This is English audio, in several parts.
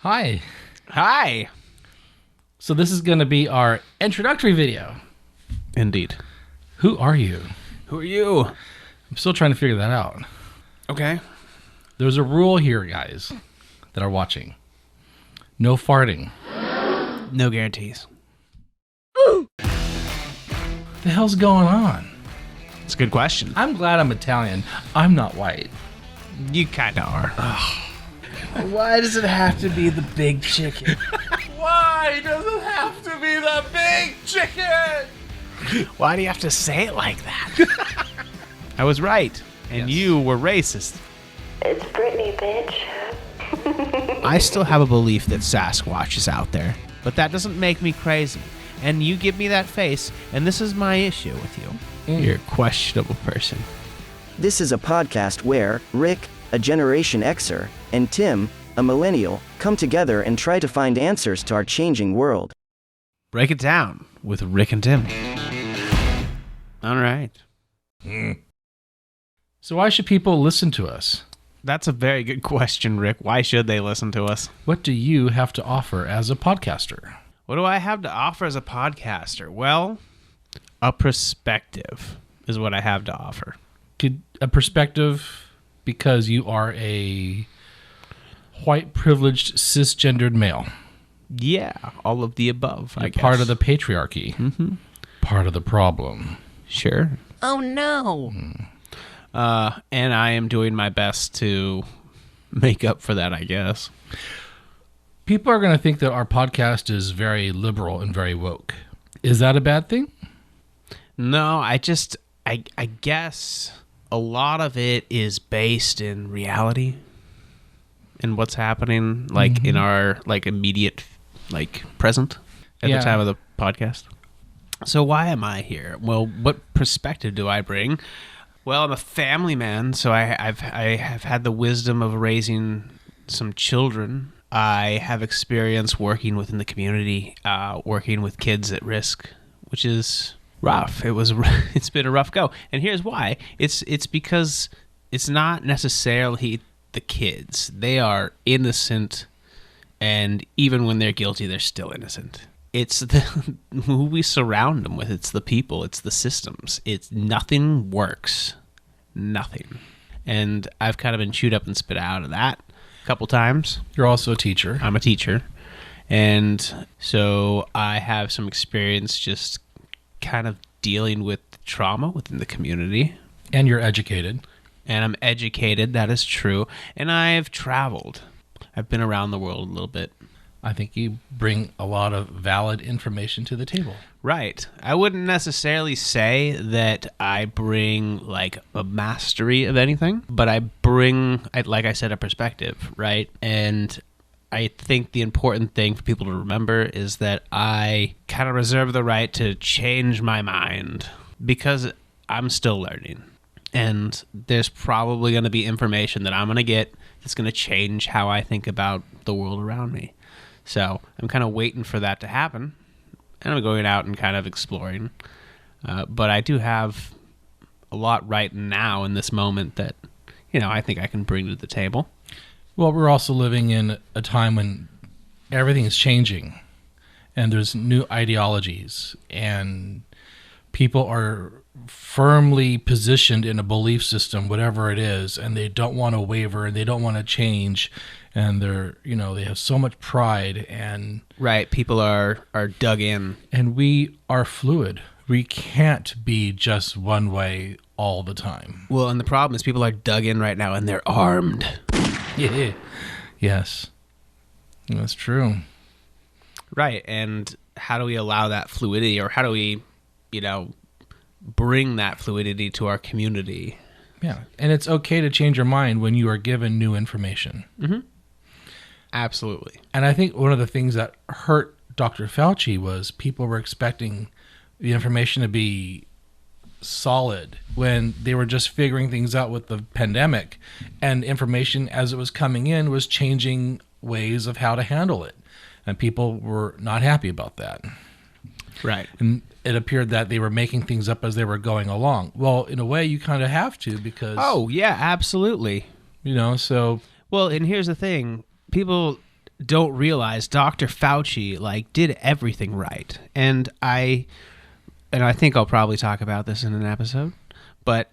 Hi. Hi. So this is going to be our introductory video. Indeed. Who are you? Who are you? I'm still trying to figure that out. Okay. There's a rule here, guys, that are watching. No farting. No guarantees. The hell's going on? It's a good question. I'm glad I'm Italian. I'm not white. You kind of are. Why does it have to be the big chicken? Why does it have to be the big chicken? Why do you have to say it like that? I was right, and Yes. you were racist. It's Britney, bitch. I still have a belief that Sasquatch is out there, but that doesn't make me crazy. And you give me that face, and this is my issue with you. You're a questionable person. This is a podcast where Rick, a Generation Xer, and Tim, a millennial, come together and try to find answers to our changing world. Break it down with Rick and Tim. All right. So why should people listen to us? That's a very good question, Rick. Why should they listen to us? What do you have to offer as a podcaster? What do I have to offer as a podcaster? Well, a perspective is what I have to offer. Could a perspective because you are a white privileged cisgendered male. Yeah, all of the above, I You're guess. part of the patriarchy. Mm-hmm. Part of the problem. Sure. Oh, no. And I am doing my best to make up for that, I guess. People are going to think that our podcast is very liberal and very woke. Is that a bad thing? No, I guess a lot of it is based in reality and what's happening, like, in our, like, immediate, like, present at Yeah. the time of the podcast. So why am I here? Well, what perspective do I bring? Well, I'm a family man, so I have had the wisdom of raising some children. I have experience working within the community, working with kids at risk, which is rough. It's been a rough go, and here's why. It's because it's not necessarily the kids. They are innocent, and even when they're guilty, they're still innocent. It's who we surround them with. It's the people. It's the systems. It's nothing works. Nothing. And I've kind of been chewed up and spit out of that a couple times. You're also a teacher. I'm a teacher. And so I have some experience just kind of dealing with trauma within the community. And you're educated. And I'm educated. That is true. And I've traveled. I've been around the world a little bit. I think you bring a lot of valid information to the table. Right. I wouldn't necessarily say that I bring like a mastery of anything, but I bring, like I said, a perspective, right? And I think the important thing for people to remember is that I kind of reserve the right to change my mind because I'm still learning. And there's probably going to be information that I'm going to get that's going to change how I think about the world around me. So I'm kind of waiting for that to happen, and I'm going out and kind of exploring. But I do have a lot right now in this moment that, I think I can bring to the table. Well, we're also living in a time when everything is changing, and there's new ideologies, and people are firmly positioned in a belief system, whatever it is, and they don't want to waver, and they don't want to change. And they're, they have so much pride, and Right, people are dug in. and we are fluid. We can't be just one way all the time. Well, and the problem is people are dug in right now and they're armed. Yeah. Yes. That's true. Right, and how do we allow that fluidity, or how do we, bring that fluidity to our community? Yeah. And it's okay to change your mind when you are given new information. Mm-hmm. Absolutely. And I think one of the things that hurt Dr. Fauci was people were expecting the information to be solid when they were just figuring things out with the pandemic, and information as it was coming in was changing ways of how to handle it. And people were not happy about that. Right. And it appeared that they were making things up as they were going along. Well, in a way, you kind of have to because... Oh, yeah, absolutely. So... Well, and here's the thing. People don't realize Dr. Fauci did everything right. And I think I'll probably talk about this in an episode, but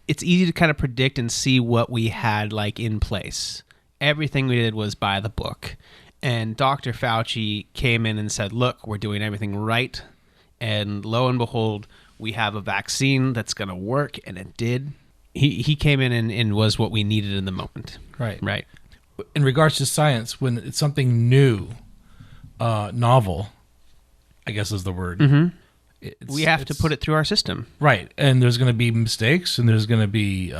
it's easy to kind of predict and see what we had in place. Everything we did was by the book. And Dr. Fauci came in and said, look, we're doing everything right. And lo and behold, we have a vaccine that's going to work, and it did. He came in and was what we needed in the moment. Right. In regards to science, when it's something new, novel, I guess is the word. Mm-hmm. We have to put it through our system. Right. And there's going to be mistakes, and there's going to be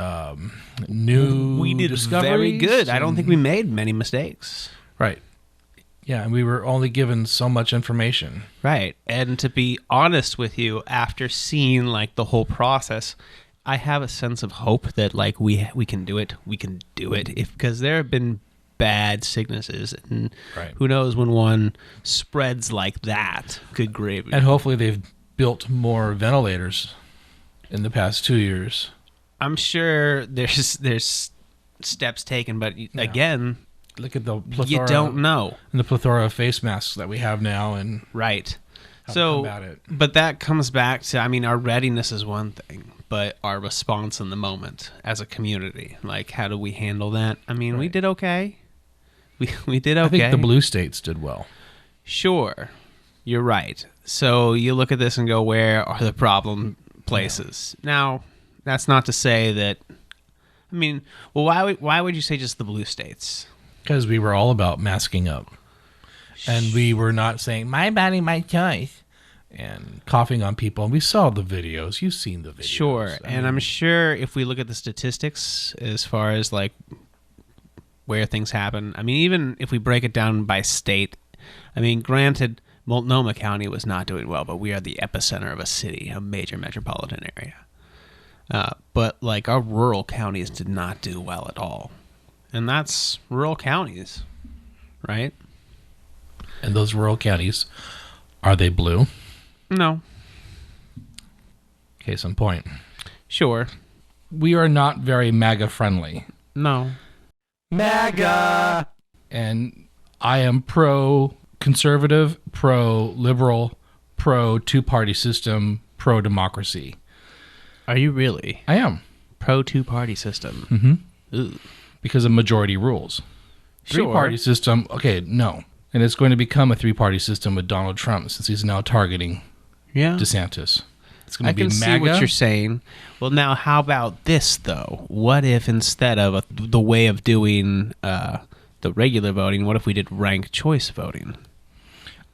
new We did discoveries. very good. I don't think we made many mistakes. Right. Yeah, and we were only given so much information. Right. And to be honest with you, after seeing the whole process, I have a sense of hope that we can do it. We can do it because there have been bad sicknesses, and who knows when one spreads like that. Good gravy. And hopefully they've built more ventilators in the past 2 years. I'm sure there's steps taken, but again, look at the plethora. You don't know. And the plethora of face masks that we have now, and right. how to combat it. But that comes back to, our readiness is one thing, but our response in the moment as a community, how do we handle that? We did okay. We did okay. I think the blue states did well. Sure, you're right. So you look at this and go, where are the problem places? Yeah. Now, that's not to say that. Why would you say just the blue states? Because we were all about masking up, and we were not saying my body, my choice, and coughing on people. And we saw the videos. You've seen the videos. Sure, I'm sure if we look at the statistics as far as where things happen, even if we break it down by state, granted, Multnomah County was not doing well, but we are the epicenter of a city, a major metropolitan area. But our rural counties did not do well at all. And that's rural counties, right? And those rural counties, are they blue? No. Case in point. Sure. We are not very MAGA friendly. No. MAGA! And I am pro-conservative, pro-liberal, pro-two-party system, pro-democracy. Are you really? I am. Pro-two-party system? Mm-hmm. Ooh. Because of majority rules. Sure. Three-party system, okay, no. And it's going to become a three-party system with Donald Trump, since he's now targeting DeSantis. It's going to be MAGA. I can see what you're saying. Well, now, how about this, though? What if instead of the way of doing the regular voting, what if we did ranked choice voting?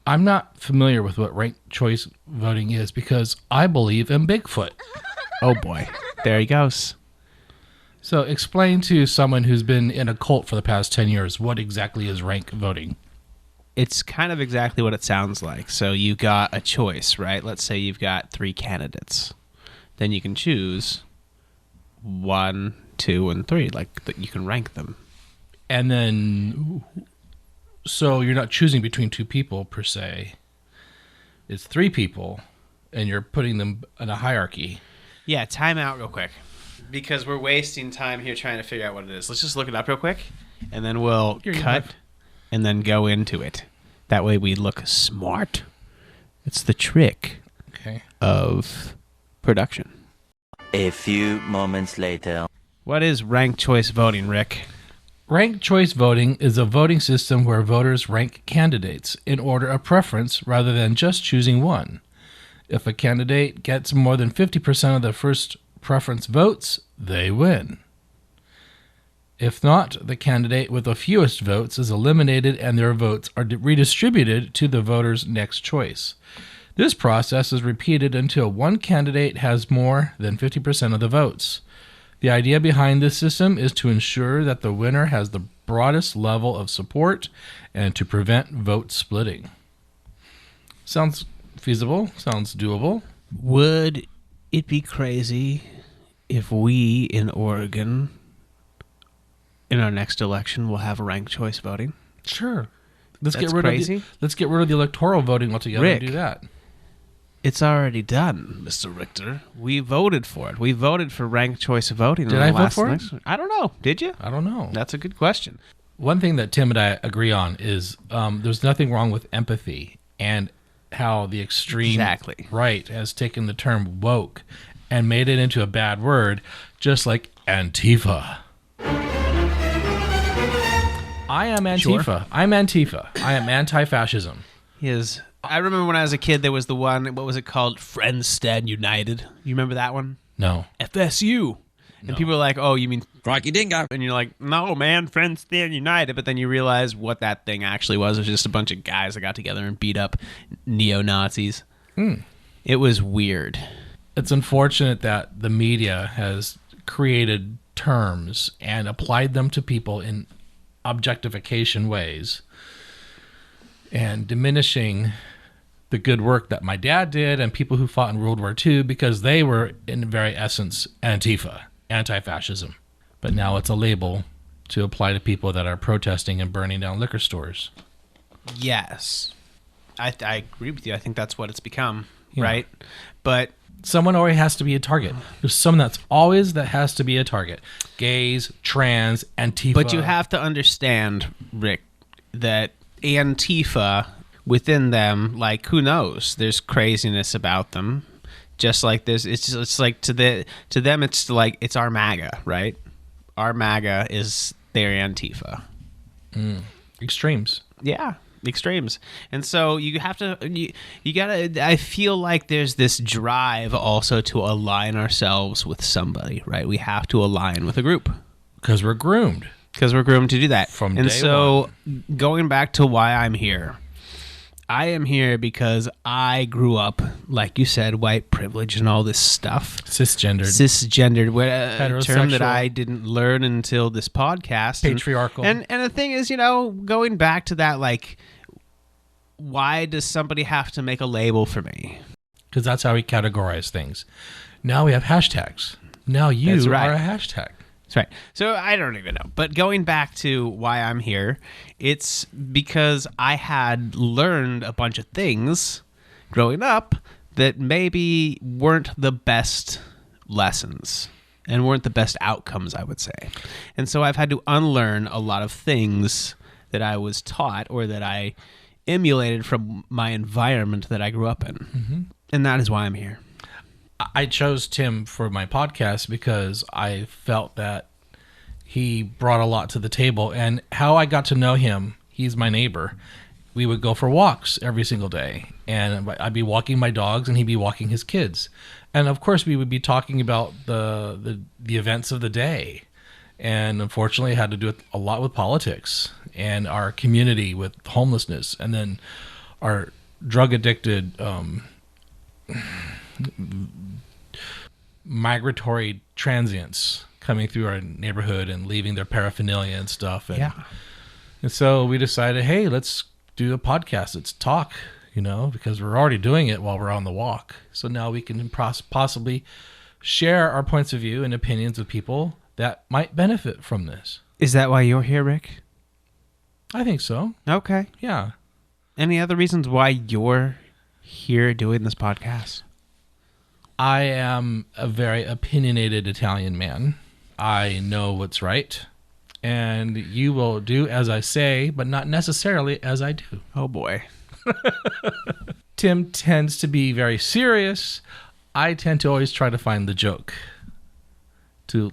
I'm not familiar with what ranked choice voting is because I believe in Bigfoot. Oh, boy. There he goes. So explain to someone who's been in a cult for the past 10 years what exactly is ranked voting. It's kind of exactly what it sounds like. So you got a choice, right? Let's say you've got 3 candidates. Then you can choose 1, 2, and 3. You can rank them. And then, so you're not choosing between 2 people per se. It's 3 people, and you're putting them in a hierarchy. Yeah, time out real quick. Because we're wasting time here trying to figure out what it is. Let's just look it up real quick, and then we'll cut and then go into it. That way we look smart. It's the trick of production. A few moments later. What is ranked choice voting, Rick? Ranked choice voting is a voting system where voters rank candidates in order of preference rather than just choosing one. If a candidate gets more than 50% of the first preference votes, they win. If not, the candidate with the fewest votes is eliminated and their votes are redistributed to the voter's next choice. This process is repeated until one candidate has more than 50% of the votes. The idea behind this system is to ensure that the winner has the broadest level of support and to prevent vote splitting. Sounds feasible, sounds doable. Would it be crazy if we in Oregon in our next election will have ranked choice voting? Sure. Let's That's get rid crazy. of the electoral voting altogether Rick, and do that. It's already done, Mr. Richter. We voted for it. We voted for ranked choice voting. Did I vote for it? I don't know. Did you? I don't know. That's a good question. One thing that Tim and I agree on is there's nothing wrong with empathy, and how the extreme right has taken the term woke and made it into a bad word, just like Antifa. I am Antifa. Sure. I'm Antifa. I am anti-fascism. I remember when I was a kid, there was the one, what was it called? Friends Stand United. You remember that one? No. FSU. And people were like, oh, you mean Crikey Dingo? And you're like, no, man, Friends Stand United. But then you realize what that thing actually was. It was just a bunch of guys that got together and beat up neo-Nazis. It was weird. It's unfortunate that the media has created terms and applied them to people in objectification ways and diminishing the good work that my dad did and people who fought in World War II, because they were, in very essence, Antifa, anti-fascism. But now it's a label to apply to people that are protesting and burning down liquor stores. Yes. I agree with you. I think that's what it's become, right? But someone always has to be a target. There's someone that has to be a target. Gays, trans, Antifa. But you have to understand, Rick, that Antifa, within them, like, who knows? There's craziness about them. Just like this, it's like to them, it's like it's our MAGA, right? Our MAGA is their Antifa. Extremes. Yeah, extremes. And so you have to, you gotta. I feel like there's this drive also to align ourselves with somebody, right? We have to align with a group because we're groomed. Because we're groomed to do that. From and day so one. Going back to why I'm here. I am here because I grew up, like you said, white privilege and all this stuff. Cisgendered, a term that I didn't learn until this podcast. Patriarchal. And the thing is, going back to that, like, why does somebody have to make a label for me? Because that's how we categorize things. Now we have hashtags. Now you are a hashtag. That's right. So I don't even know. But going back to why I'm here, it's because I had learned a bunch of things growing up that maybe weren't the best lessons and weren't the best outcomes, I would say. And so I've had to unlearn a lot of things that I was taught or that I emulated from my environment that I grew up in. Mm-hmm. And that is why I'm here. I chose Tim for my podcast because I felt that he brought a lot to the table. And how I got to know him, he's my neighbor. We would go for walks every single day. And I'd be walking my dogs and he'd be walking his kids. And of course we would be talking about the events of the day. And unfortunately I had to do a lot with politics and our community with homelessness. And then our drug addicted migratory transients coming through our neighborhood and leaving their paraphernalia and stuff. And so we decided, hey, let's do a podcast. Let's talk, because we're already doing it while we're on the walk. So now we can possibly share our points of view and opinions with people that might benefit from this. Is that why you're here, Rick? I think so. Okay. Yeah. Any other reasons why you're here doing this podcast? I am a very opinionated Italian man. I know what's right, and you will do as I say, but not necessarily as I do. Oh, boy. Tim tends to be very serious. I tend to always try to find the joke to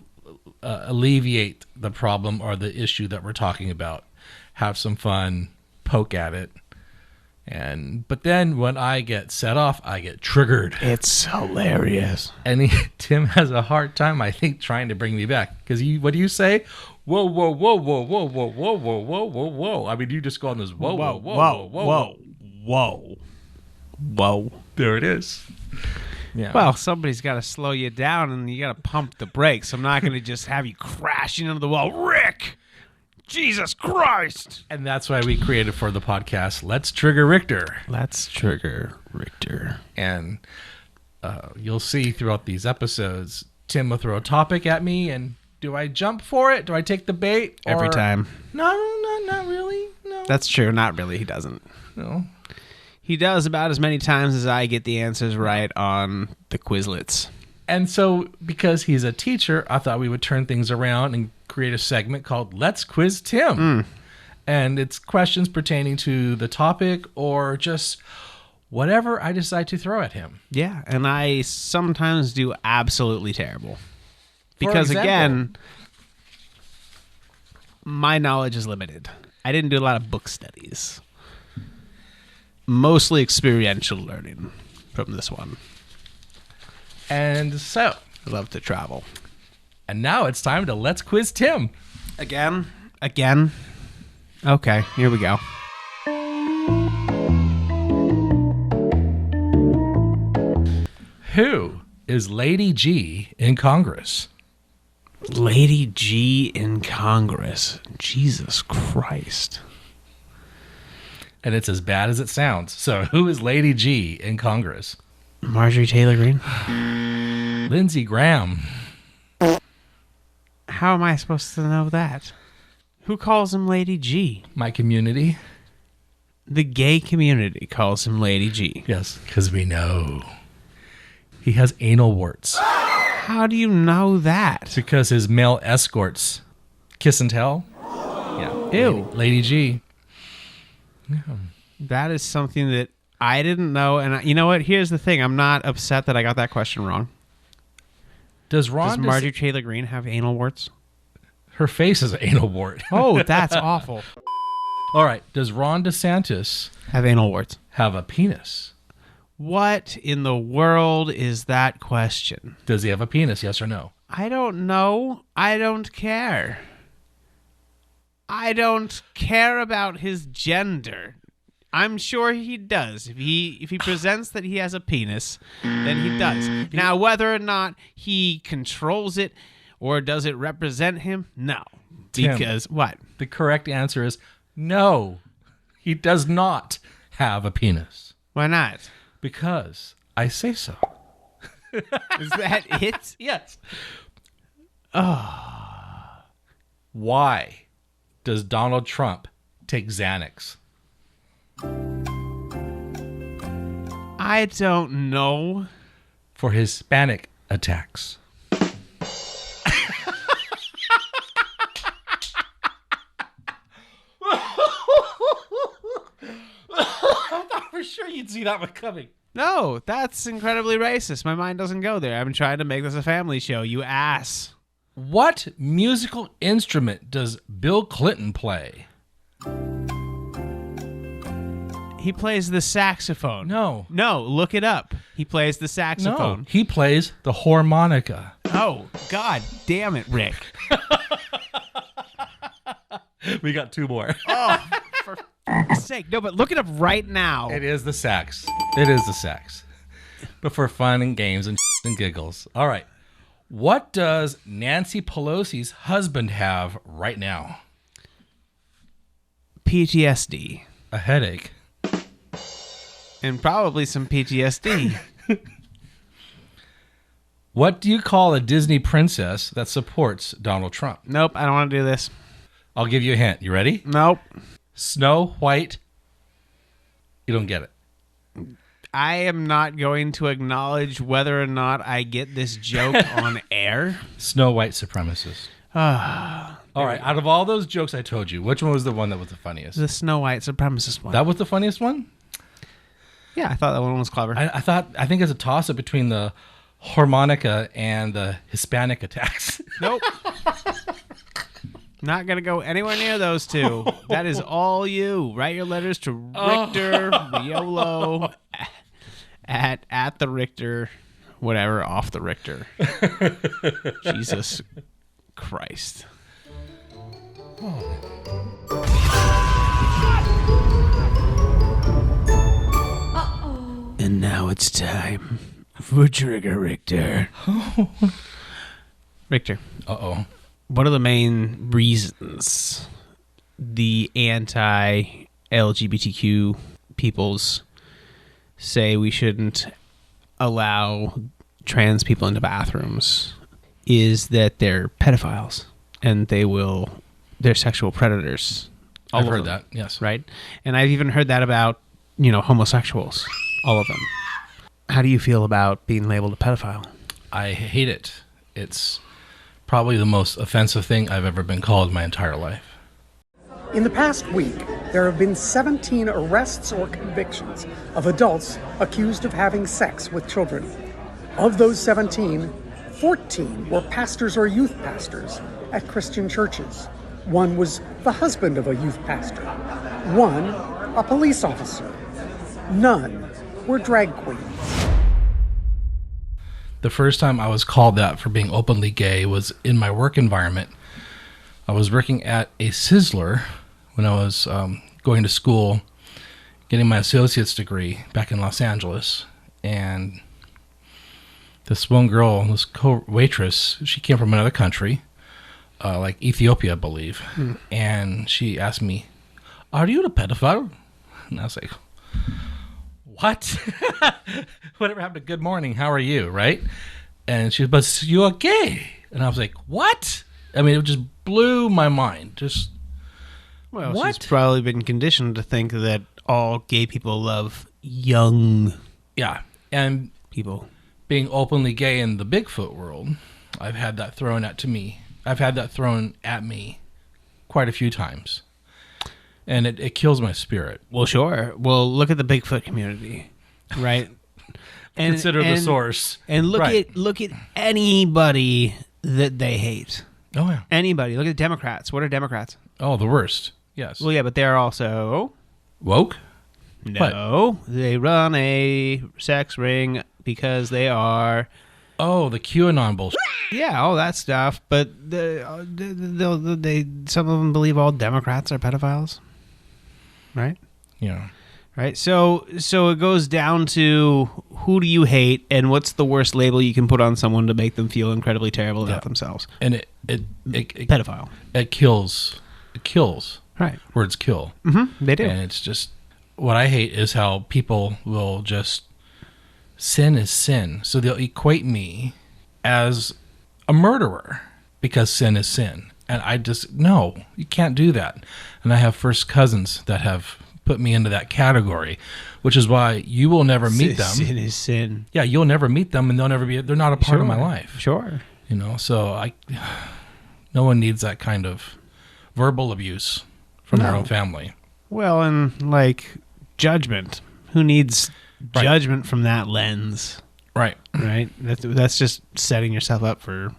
alleviate the problem or the issue that we're talking about. Have some fun, poke at it. But then when I get set off, I get triggered. It's hilarious. And Tim has a hard time, I think, trying to bring me back. Because what do you say? Whoa, whoa, whoa, whoa, whoa, whoa, whoa, whoa, whoa, whoa, whoa. I mean, you just go on this whoa, whoa, whoa, whoa, whoa, whoa, whoa, whoa. There it is. Yeah. Well, somebody's got to slow you down, and you got to pump the brakes. I'm not going to just have you crashing into the wall. Rick! Jesus Christ! And that's why we created for the podcast, Let's Trigger Richter. Let's Trigger Richter. And you'll see throughout these episodes, Tim will throw a topic at me, and do I jump for it? Do I take the bait? Every time. No, not really. No. That's true. Not really. He doesn't. No. He does about as many times as I get the answers right on the Quizlets. And so, because he's a teacher, I thought we would turn things around and create a segment called Let's Quiz Tim. And it's questions pertaining to the topic or just whatever I decide to throw at him. Yeah, and I sometimes do absolutely terrible. For Because, example, again, my knowledge is limited. I didn't do a lot of book studies. Mostly experiential learning from this one. And so, I love to travel. and now it's time to Let's Quiz Tim. Again? Okay, here we go. Who is Lady G in Congress? Lady G in Congress. Jesus Christ. And it's as bad as it sounds. So, who is Lady G in Congress? Marjorie Taylor Greene? Lindsey Graham. How am I supposed to know that? Who calls him Lady G? My community. The gay community calls him Lady G. Yes, because we know. He has anal warts. How do you know that? Because his male escorts kiss and tell. Yeah. Ew. Lady G. That is something that I didn't know. And you know what? Here's the thing. I'm not upset that I got that question wrong. Does Does Marjorie Taylor Greene have anal warts? Her face is an anal wart. Oh, that's awful. All right. Does Ron DeSantis Have anal warts. have a penis? What in the world is that question? Does he have a penis? Yes or no? I don't know. I don't care. I don't care about his gender. I'm sure he does. If he presents that he has a penis, then he does. Now, whether or not he controls it or does it represent him, no. Tim. Because what? The correct answer is no. He does not have a penis. Why not? Because I say so. Is that it? Yes. Why does Donald Trump take Xanax? I don't know. For Hispanic attacks. I thought for sure you'd see that one coming. No, that's incredibly racist. My mind doesn't go there. I'm trying to make this a family show, you ass. What musical instrument does Bill Clinton play? He plays the saxophone. No. No, look it up. He plays the No, saxophone. he plays the harmonica. Oh, God damn it, Rick. We got two more. Oh, for f***'s sake. No, but look it up right now. It is the sax. It is the sax. But for fun and games and giggles. All right. What does Nancy Pelosi's husband have right now? PTSD. A headache. And probably some PTSD. What do you call a Disney princess that supports Donald Trump? Nope, I don't want to do this. I'll give you a hint. You ready? Nope. Snow White. You don't get it. I am not going to acknowledge whether or not I get this joke on air. Snow White supremacist. All right. Out of all those jokes I told you, which one was the one that was the funniest? The Snow White supremacist one. That was the funniest one? Yeah, I thought that one was clever. I think it's a toss-up between the harmonica and the Hispanic attacks. Nope. Not going to go anywhere near those two. That is all you. Write your letters to Richter, Riolo, at the Richter, whatever, off the Richter. Jesus Christ. And now it's time for Trigger Richter. Richter. Uh-oh. What are the main reasons the anti-LGBTQ peoples say we shouldn't allow trans people into bathrooms? Is that they're pedophiles and they're sexual predators. I've heard that, yes. Right? And I've even heard that about, homosexuals. All of them. How do you feel about being labeled a pedophile? I hate it. It's probably the most offensive thing I've ever been called in my entire life. In the past week, there have been 17 arrests or convictions of adults accused of having sex with children. Of those 17, 14 were pastors or youth pastors at Christian churches. One was the husband of a youth pastor. One, a police officer. None were drag queens. The first time I was called that for being openly gay was in my work environment. I was working at a Sizzler when I was going to school, getting my associate's degree back in Los Angeles. And this one girl, this co-waitress, she came from another country, like Ethiopia, I believe. And she asked me, "Are you a pedophile?" And I was like, "What?" Whatever happened to good morning, how are you, right? And she was, "But you're gay." And I was like, "What?" I mean, it just blew my mind. Just, Well, what? she's probably been conditioned to think that all gay people love young Yeah. And people. being openly gay in the Bigfoot world, I've had that thrown at me quite a few times. And it kills my spirit. Well, sure. Well, look at the Bigfoot community, right? Consider the source. And Right. look at anybody that they hate. Oh, yeah. Anybody. Look at Democrats. What are Democrats? Oh, the worst. Yes. Well, yeah, but they're also Woke? no. They run a sex ring because they are. Oh, the QAnon bullshit. Yeah, all that stuff. But some of them believe all Democrats are pedophiles, right? Yeah. Right. So it goes down to who do you hate and what's the worst label you can put on someone to make them feel incredibly terrible about themselves. And it Pedophile. it kills. It kills. Right. Words kill. Mm-hmm. They do. And it's just, what I hate is how people will just, sin is sin. So they'll equate me as a murderer because sin is sin. And I just, no, you can't do that. And I have first cousins that have put me into that category, which is why you will never meet them. Sin is sin. Yeah, you'll never meet them, and they're not a part of my life. Sure. You know, so no one needs that kind of verbal abuse from their own family. Well, and like judgment. Who needs judgment from that lens? Right. Right? That's just setting yourself up for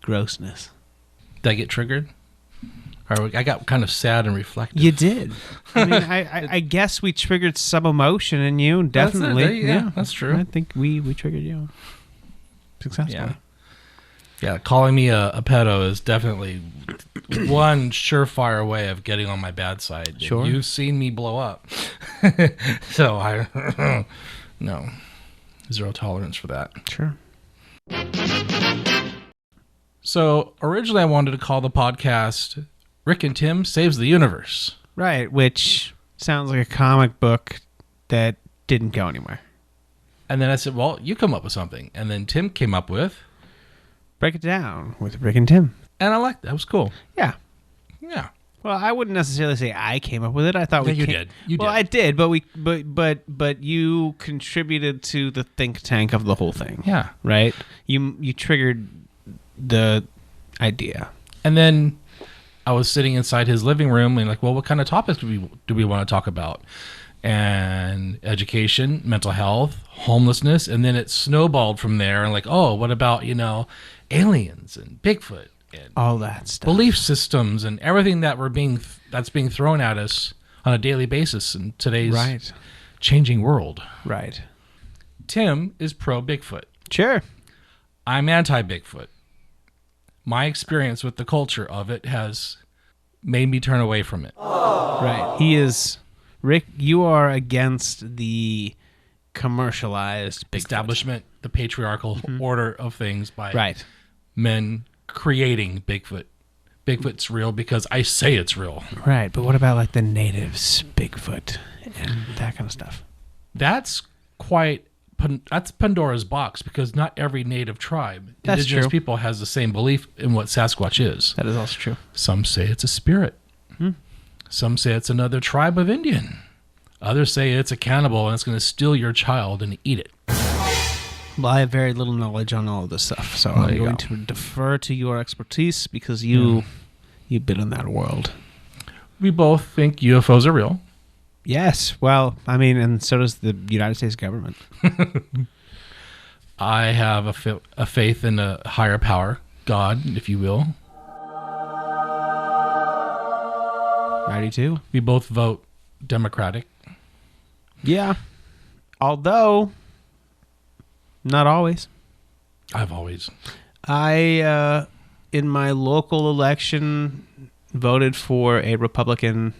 grossness. Did I get triggered? Or I got kind of sad and reflective. You did. I mean, I guess we triggered some emotion in you. Definitely. Yeah, that's true. I think we triggered you successfully. Yeah, calling me a pedo is definitely one surefire way of getting on my bad side. Sure. You've seen me blow up. So no, zero tolerance for that. Sure. So originally I wanted to call the podcast Rick and Tim Saves the Universe. Right, which sounds like a comic book that didn't go anywhere. And then I said, well, you come up with something. And then Tim came up with, Break It Down with Rick and Tim. and I liked that. It was cool. Yeah. Yeah. Well, I wouldn't necessarily say I came up with it. I thought Yeah, we you ca- did. You well, did. I did, but you contributed to the think tank of the whole thing. Yeah. Right? You triggered the idea. And then I was sitting inside his living room and like, well, what kind of topics do we want to talk about? And education, mental health, homelessness, and then it snowballed from there. And like, oh, what about, aliens and Bigfoot and All that stuff. belief systems and everything that's being thrown at us on a daily basis in today's Right. changing world. Right. Tim is pro Bigfoot. Sure. I'm anti Bigfoot. My experience with the culture of it has made me turn away from it. Right. He is Rick, you are against the commercialized Bigfoot. Establishment, the patriarchal order of things by Right. men creating Bigfoot. Bigfoot's real because I say it's real. Right. But what about like the natives Bigfoot and that kind of stuff? That's that's Pandora's box because not every native tribe, That's indigenous true. people, has the same belief in what Sasquatch is. That is also true. Some say it's a spirit. Some say it's another tribe of Indian. Others say it's a cannibal and it's going to steal your child and eat it. Well, I have very little knowledge on all of this stuff, so I'm going to defer to your expertise because you've been in that world. We both think UFOs are real. Yes. Well, I mean, and so does the United States government. I have a faith in a higher power, God, if you will. I do too. We both vote Democratic. Yeah. Although, not always. I've always. I, in my local election, voted for a Republican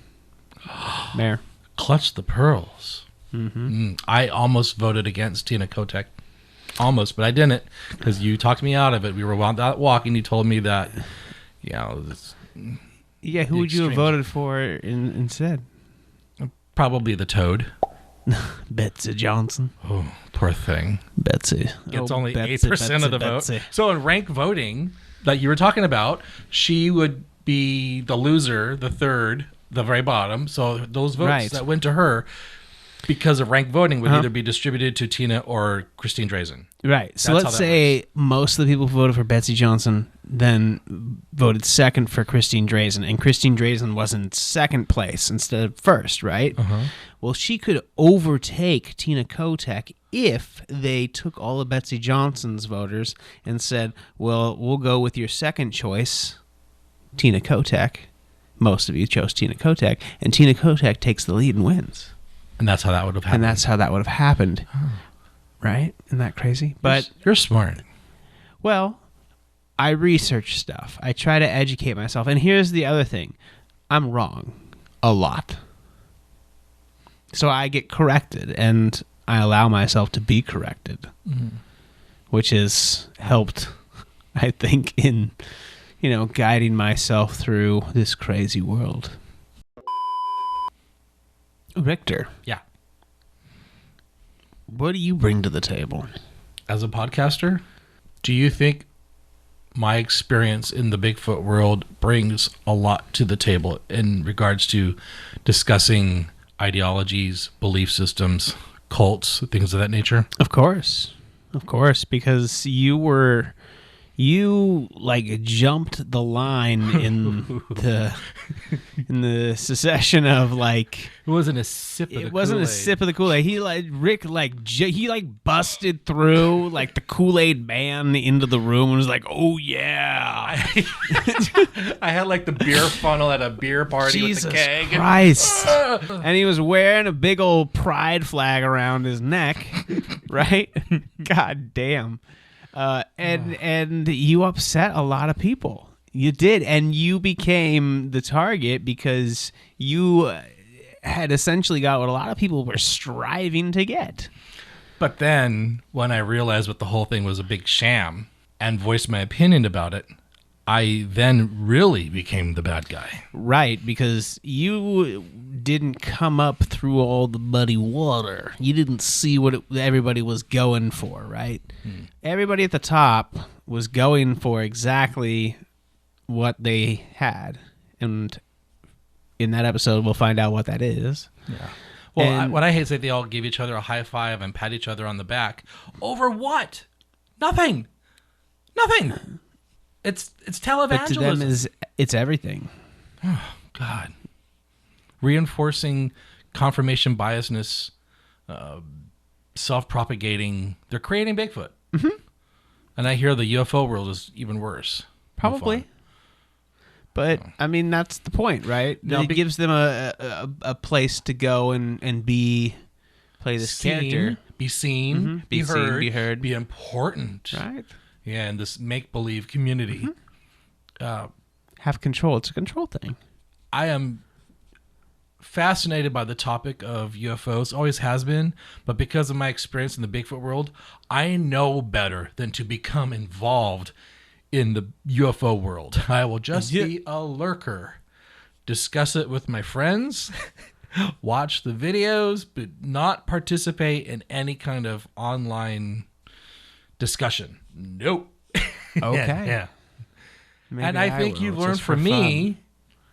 mayor. Clutch the pearls. I almost voted against Tina Kotek. Almost, but I didn't because you talked me out of it. We were out walking. You told me that, Yeah, who would you have voted for instead? Probably the Toad. Betsy Johnson. Oh, poor thing. Betsy. Gets only 8% of the vote. So in rank voting that you were talking about, she would be the loser, the third, the very bottom. So those votes that went to her because of rank voting would either be distributed to Tina or Christine Drazen. Right. So let's say most of the people who voted for Betsy Johnson then voted second for Christine Drazen, and Christine Drazen was in second place instead of first, right? Well, she could overtake Tina Kotek if they took all of Betsy Johnson's voters and said, well, we'll go with your second choice, Tina Kotek. Most of you chose Tina Kotek, and Tina Kotek takes the lead and wins. And that's how that would have happened. And that's how that would have happened. Right? Isn't that crazy? But you're smart. Well, I research stuff. I try to educate myself. And here's the other thing. I'm wrong a lot. So I get corrected, and I allow myself to be corrected, which has helped, I think, in, guiding myself through this crazy world. Richter. Yeah. What do you bring to the table? As a podcaster, do you think my experience in the Bigfoot world brings a lot to the table in regards to discussing ideologies, belief systems, cults, things of that nature? Of course, because you jumped the line in the secession of it wasn't a sip of the Kool-Aid. It wasn't a sip of the Kool-Aid. Rick busted through the Kool-Aid man into the room and was like, "Oh yeah." I had the beer funnel at a beer party Jesus with the keg. Christ. And he was wearing a big old pride flag around his neck, right? God damn. And you upset a lot of people. You did, and you became the target because you had essentially got what a lot of people were striving to get. But then, when I realized what the whole thing was a big sham and voiced my opinion about it, I then really became the bad guy. Right, because you didn't come up through all the muddy water. You didn't see what everybody was going for, right? Everybody at the top was going for exactly what they had. And in that episode, we'll find out what that is. Yeah. Well, what I hate is that they all give each other a high five and pat each other on the back. Over what? Nothing. It's televangelism. But to them it's everything. Oh, God. Reinforcing confirmation biasness, self-propagating. They're creating Bigfoot. And I hear the UFO world is even worse. Probably. But, I mean, that's the point, right? No, it gives them a place to go and play this character. Be seen, be heard, be important. Right. Yeah, in this make-believe community. Have control. It's a control thing. I am fascinated by the topic of UFOs, always has been, but because of my experience in the Bigfoot world, I know better than to become involved in the UFO world. I will just be a lurker, discuss it with my friends, watch the videos, but not participate in any kind of online discussion. Nope. Okay. Yeah. Maybe and I think will, you've learned just for from me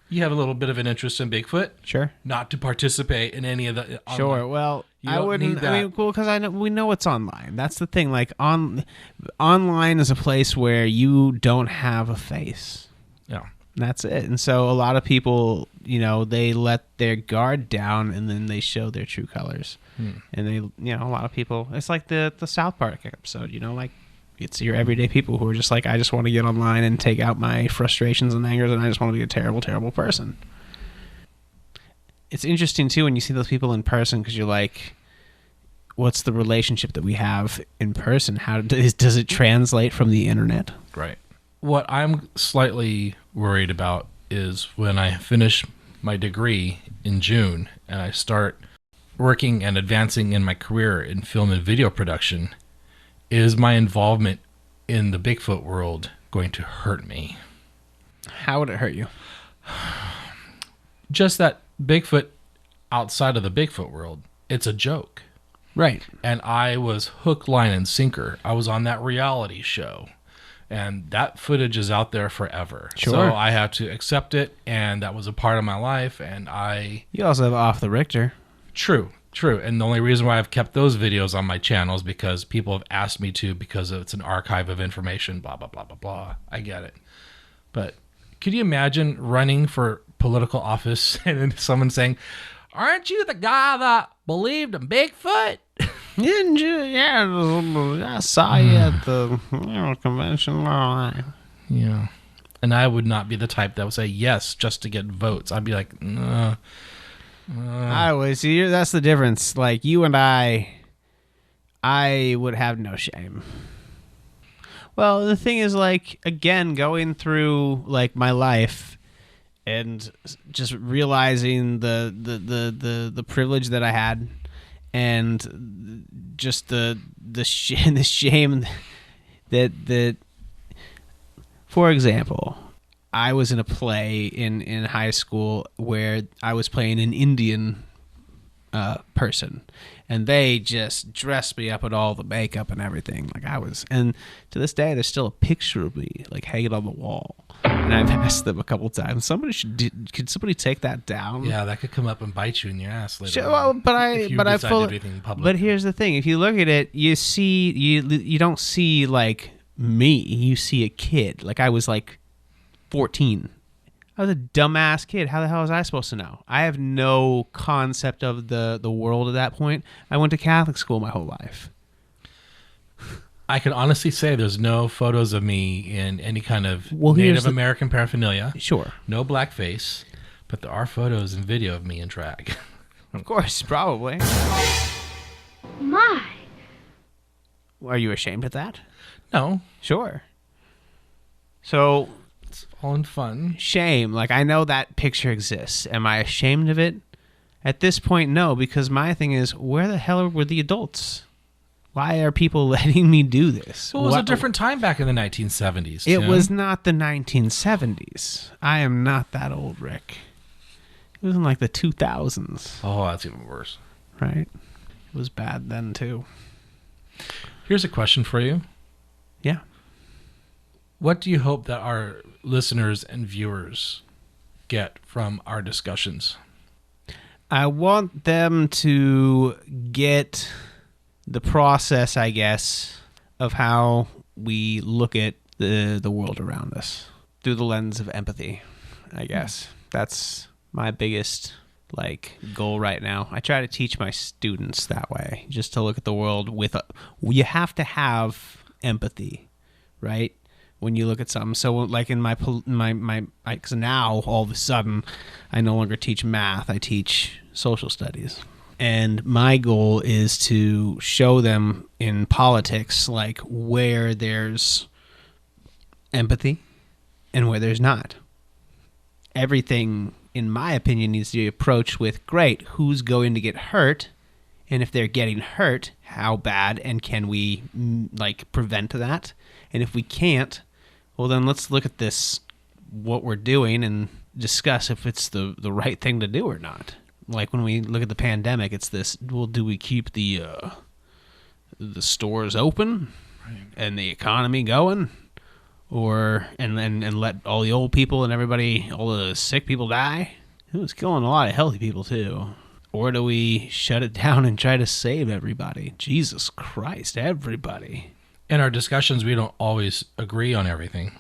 You have a little bit of an interest in Bigfoot. Sure. Not to participate in any of the. Sure. Well, You I don't wouldn't. need that. I mean, well, because we know it's online. That's the thing. Like online is a place where you don't have a face. Yeah. That's it. And so a lot of people, they let their guard down and then they show their true colors. And they, a lot of people. It's like the South Park episode. Like it's your everyday people who are just like, I just want to get online and take out my frustrations and angers, and I just want to be a terrible, terrible person. It's interesting too when you see those people in person, because you're like, what's the relationship that we have in person? How does it translate from the internet? Right. What I'm slightly worried about is when I finish my degree in June and I start working and advancing in my career in film and video production, is my involvement in the Bigfoot world going to hurt me? How would it hurt you? Just that Bigfoot outside of the Bigfoot world, it's a joke. Right. And I was hook, line, and sinker. I was on that reality show. And that footage is out there forever. Sure. So I have to accept it, and that was a part of my life, and You also have Off the Richter. True. And the only reason why I've kept those videos on my channel is because people have asked me to, because it's an archive of information, blah, blah, blah, blah, blah. I get it. But could you imagine running for political office and then someone saying, aren't you the guy that believed in Bigfoot? Didn't you? Yeah, I saw you at the convention. Yeah. And I would not be the type that would say yes just to get votes. I'd be like, I would see. That's the difference. Like you and I would have no shame. Well, the thing is, like, again, going through like my life and just realizing the privilege that I had, and just the shame that, for example, I was in a play in high school where I was playing an Indian person, and they just dressed me up with all the makeup and everything. And to this day, there's still a picture of me like hanging on the wall. And I've asked them a couple times, could somebody take that down? Yeah, that could come up and bite you in your ass later. Sure, well, but here's the thing: if you look at it, you see you don't see like me. You see a kid. Like I was like 14. I was a dumbass kid. How the hell was I supposed to know? I have no concept of the world at that point. I went to Catholic school my whole life. I can honestly say there's no photos of me in any kind of Native American paraphernalia. Sure. No blackface, but there are photos and video of me in drag. Of course, probably. My. Are you ashamed of that? No. Sure. So, it's all in fun. Shame. Like, I know that picture exists. Am I ashamed of it? At this point, no, because my thing is, where the hell were the adults? Why are people letting me do this? Well, it was a different time back in the 1970s. It was not the 1970s. I am not that old, Rick. It was in like the 2000s. Oh, that's even worse. Right? It was bad then, too. Here's a question for you. Yeah. What do you hope that our listeners and viewers get from our discussions? I want them to get the process, I guess, of how we look at the world around us through the lens of empathy, I guess. That's my biggest goal right now. I try to teach my students that way, just to look at the world with you have to have empathy, right? When you look at something. So like in my because now all of a sudden I no longer teach math, I teach social studies. And my goal is to show them in politics, like, where there's empathy and where there's not. Everything, in my opinion, needs to be approached with, great, who's going to get hurt? And if they're getting hurt, how bad? And can we, prevent that? And if we can't, well, then let's look at this, what we're doing, and discuss if it's the right thing to do or not. Like when we look at the pandemic, it's this, well, do we keep the stores open and the economy going? and let all the old people and everybody, all the sick people die? It was killing a lot of healthy people too. Or do we shut it down and try to save everybody? Jesus Christ, everybody. In our discussions, we don't always agree on everything.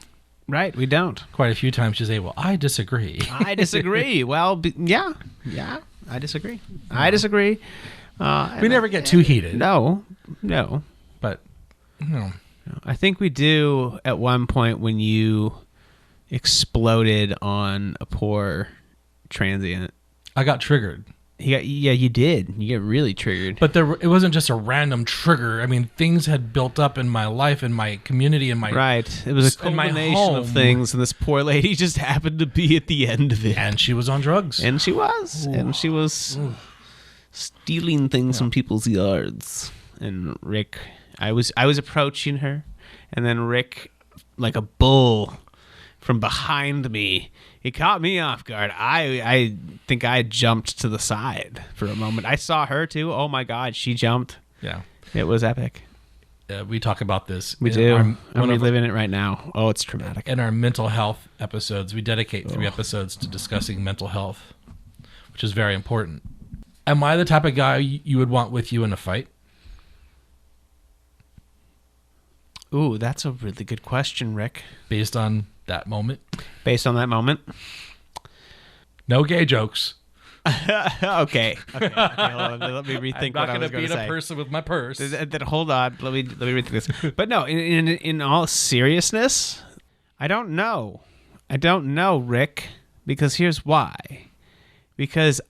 Right, we don't. Quite a few times you say, well, I disagree. I disagree. Well, yeah, I disagree. I disagree. We never get too heated. No. But, no. I think we do at one point when you exploded on a poor transient. I got triggered. Yeah, you did. You get really triggered. But it wasn't just a random trigger. I mean, things had built up in my life, in my community, in my right. It was a culmination of things, and this poor lady just happened to be at the end of it. And she was on drugs. And she was. Ooh. And she was stealing things from people's yards. And Rick, I was approaching her, and then Rick, like a bull from behind me, he caught me off guard. I think I jumped to the side for a moment. I saw her too. Oh my God, she jumped. Yeah. It was epic. We talk about this. We do. I'm reliving it right now. Oh, it's traumatic. In our mental health episodes, we dedicate 3 episodes to discussing mental health, which is very important. Am I the type of guy you would want with you in a fight? Ooh, that's a really good question, Rick. Based on that moment? Based on that moment? No gay jokes. Okay. Hold on. Let me rethink what I was going to say. I'm not going to beat a person with my purse. Then hold on. Let me rethink this. But no, in all seriousness, I don't know. I don't know, Rick, because here's why. Because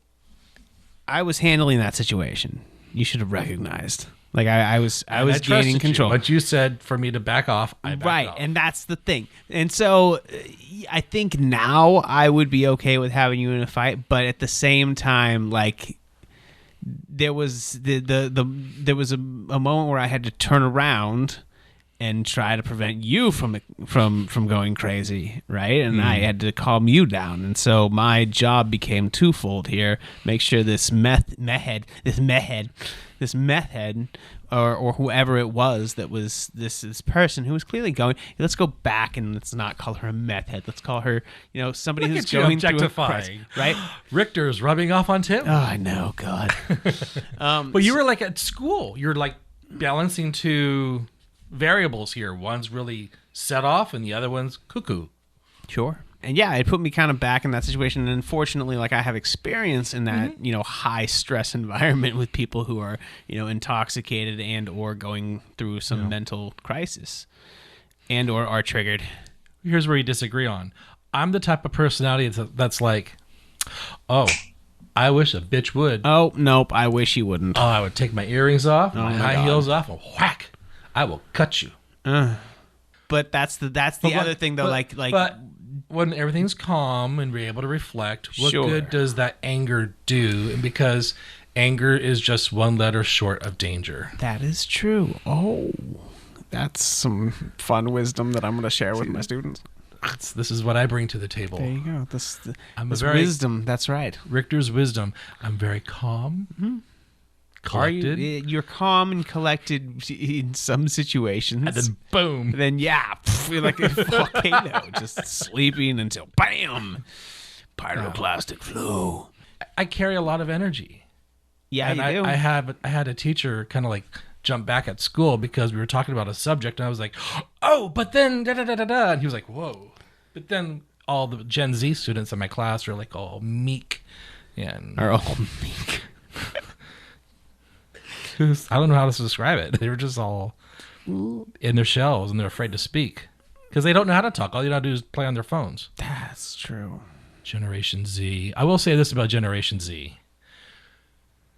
I was handling that situation. You should have recognized. Like I was gaining control. But you said for me to back off. I backed off. And that's the thing. And so I think now I would be okay with having you in a fight, but at the same time, like there was there was a moment where I had to turn around and try to prevent you from going crazy, right? And I had to calm you down. And so my job became twofold here: make sure this meth head, or whoever it was that was this person who was clearly going, let's go back and let's not call her a meth head. Let's call her, somebody who's going through a crisis, right? Richter's rubbing off on Tim. Oh, I know, God. But you were like at school. You're like balancing 2 variables here. One's really set off and the other one's cuckoo. Sure. And yeah, it put me kind of back in that situation. And unfortunately, like I have experience in that, high stress environment with people who are, intoxicated and or going through some mental crisis and or are triggered. Here's where you disagree on. I'm the type of personality that's like, oh, I wish a bitch would. Oh, nope. I wish you wouldn't. Oh, I would take my earrings off, my high heels off, and whack. I will cut you. But that's the other thing though. But when everything's calm and we're able to reflect, what good does that anger do? And because anger is just 1 letter short of danger. That is true. Oh, that's some fun wisdom that I'm going to share with my students. This is what I bring to the table. There you go. This wisdom. That's right. Richter's wisdom. I'm very calm. Mm-hmm. Collected. You're calm and collected in some situations. And then boom. And then you're like a volcano, just sleeping until bam, pyroclastic flow. I carry a lot of energy. Yeah, and you do. I had a teacher kind of like jump back at school because we were talking about a subject, and I was like, oh, but then da da da da da, and he was like, whoa. But then all the Gen Z students in my class are like all meek and are all meek. I don't know how to describe it. They were just all in their shells and they're afraid to speak because they don't know how to talk. All you know how to do is play on their phones. That's true. Generation Z. I will say this about Generation Z.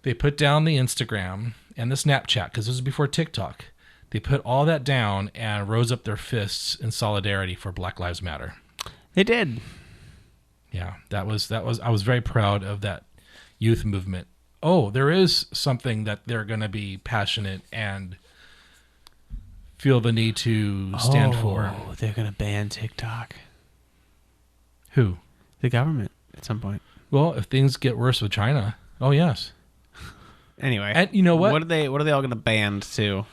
They put down the Instagram and the Snapchat because this was before TikTok. They put all that down and rose up their fists in solidarity for Black Lives Matter. They did. Yeah, that was. I was very proud of that youth movement. Oh, there is something that they're going to be passionate and feel the need to stand for. Oh, they're going to ban TikTok. Who? The government at some point. Well, if things get worse with China, oh yes. Anyway, and you know what? What are they all going to ban too?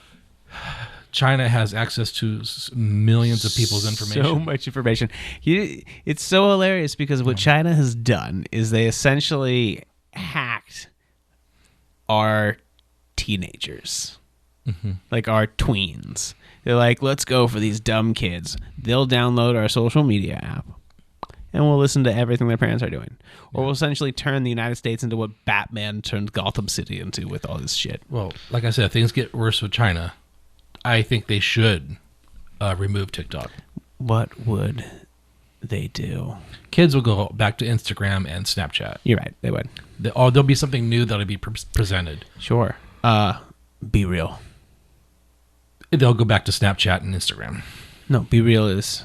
China has access to millions of people's information. So much information. It's so hilarious because what China has done is they essentially hacked our teenagers, like our tweens. They're like, let's go for these dumb kids. They'll download our social media app and we'll listen to everything their parents are doing. Or we'll essentially turn the United States into what Batman turned Gotham City into with all this shit. Well, like I said, things get worse with China. I think they should remove TikTok. What would they do? Kids will go back to Instagram and Snapchat. You're right. They would. Or there'll be something new that'll be presented. Sure. Be Real. They'll go back to Snapchat and Instagram. No, Be Real is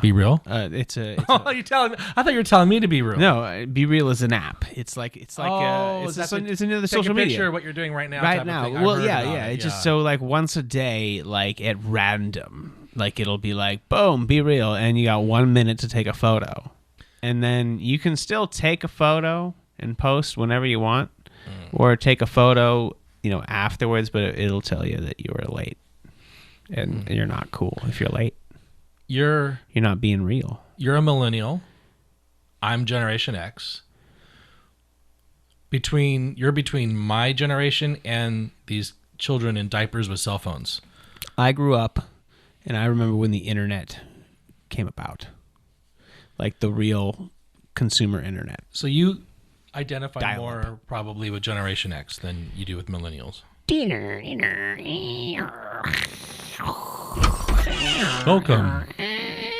Be Real? It's a You telling me? I thought you were telling me to be real. no. Be Real is an app. It's like it's another social Take a media. picture of what you're doing right now. Right type now. of thing. I've Well, heard yeah, about yeah. it, It's just so like once a day, like at random, like it'll be like boom, Be Real, and you got 1 minute to take a photo, and then you can still take a photo and post whenever you want, or take a photo, afterwards, but it'll tell you that you were late, and you're not cool if you're late. You're not being real. You're a millennial. I'm Generation X. You're between my generation and these children in diapers with cell phones. I grew up, and I remember when the internet came about, like the real consumer internet. So you identify Dial-up. more probably with Generation X than you do with millennials. Welcome.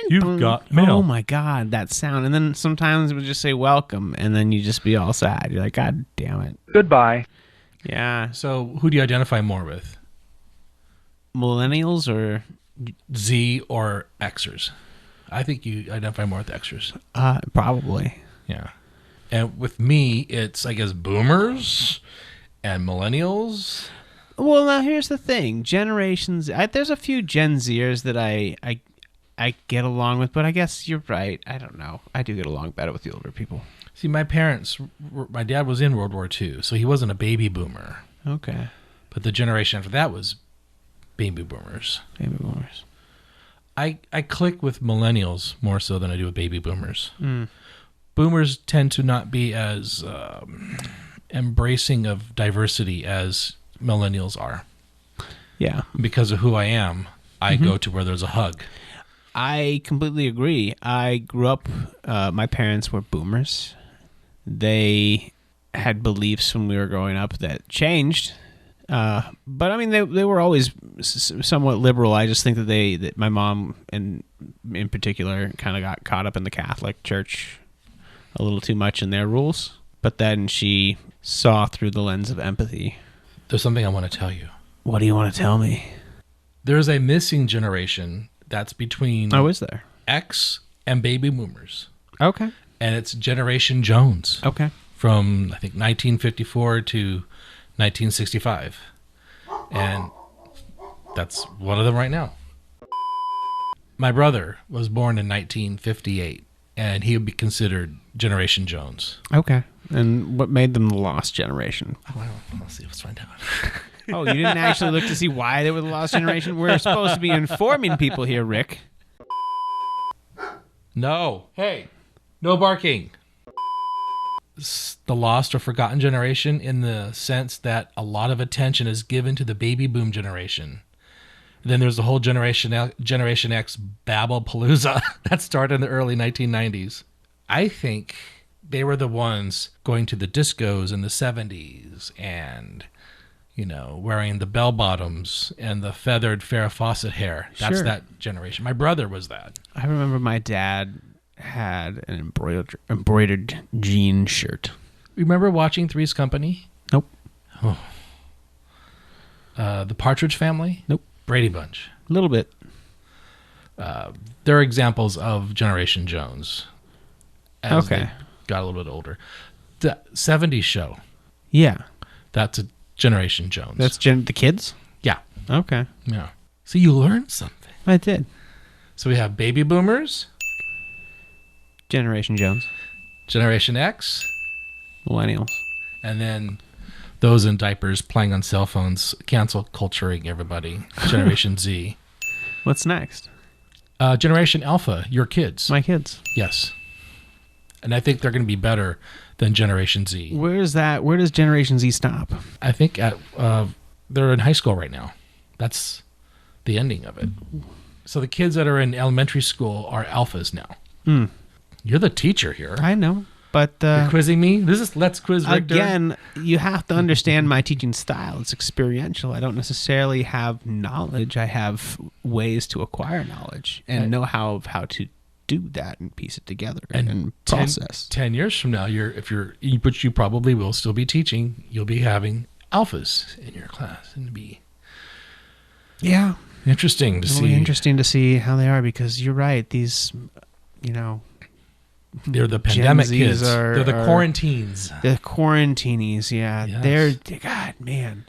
You've got mail. Oh my God, that sound. And then sometimes it would just say welcome, and then you just be all sad. You're like, God damn it. Goodbye. Yeah. So who do you identify more with? Millennials or Z or Xers? I think you identify more with Xers. probably. Yeah. And with me, it's, I guess, boomers and millennials. Well, now here's the thing. Generations, there's a few Gen Zers that I get along with, but I guess you're right. I don't know. I do get along better with the older people. See, my dad was in World War II, so he wasn't a baby boomer. Okay. But the generation after that was baby boomers. Baby boomers. I click with millennials more so than I do with baby boomers. Boomers tend to not be as embracing of diversity as millennials are. Yeah. Because of who I am, I go to where there's a hug. I completely agree. I grew up, my parents were boomers. They had beliefs when we were growing up that changed. But I mean, they were always somewhat liberal. I just think that my mom, and in particular, kind of got caught up in the Catholic Church a little too much in their rules. But then she saw through the lens of empathy. There's something I want to tell you. What do you want to tell me? There's a missing generation that's between is there? X and baby boomers. Okay. And it's Generation Jones. Okay. From, I think, 1954 to 1965. And that's one of them right now. My brother was born in 1958, and he would be considered Generation Jones. Okay. And what made them the lost generation? Well, let's find out. Oh, you didn't actually look to see why they were the lost generation? We're supposed to be informing people here, Rick. No. Hey, no barking. The lost or forgotten generation in the sense that a lot of attention is given to the baby boom generation. Then there's the whole Generation X Babble-palooza that started in the early 1990s. I think they were the ones going to the discos in the 70s and, wearing the bell-bottoms and the feathered Farrah Fawcett hair. That's that generation. My brother was that. I remember my dad had an embroidered jean shirt. Remember watching Three's Company? Nope. Oh. The Partridge Family? Nope. Brady Bunch? A little bit. They're examples of Generation Jones. As they got a little bit older. The 70s show. Yeah. That's a Generation Jones. That's the kids? Yeah. Okay. Yeah. So you learned something. I did. So we have baby boomers. Generation Jones. Generation X. Millennials. And then those in diapers playing on cell phones, cancel culturing everybody. Generation Z. What's next? Generation Alpha, your kids. My kids. Yes. And I think they're going to be better than Generation Z. Where does Generation Z stop? I think they're in high school right now. That's the ending of it. So the kids that are in elementary school are alphas now. You're the teacher here. I know, but You're quizzing me? This is Let's Quiz Richter. again, you have to understand my teaching style. It's experiential. I don't necessarily have knowledge. I have ways to acquire knowledge and know how to do that and piece it together and process. 10 years from now, but you probably will still be teaching. You'll be having alphas in your class, and it'll be interesting to It'll see. be interesting to see how they are, because you're right. These, they're the pandemic Zs kids. They're the quarantines. the quarantinis. Yeah, Yes. God, man,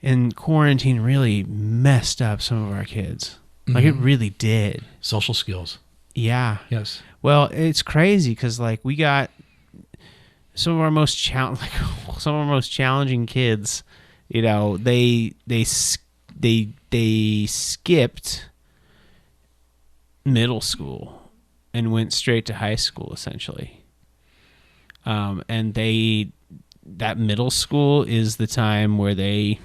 and quarantine really messed up some of our kids. Like it really did. Social skills. Yeah. Yes. Well, it's crazy because like we got some of our most challenging kids. They skipped middle school and went straight to high school essentially. And that middle school is the time where they,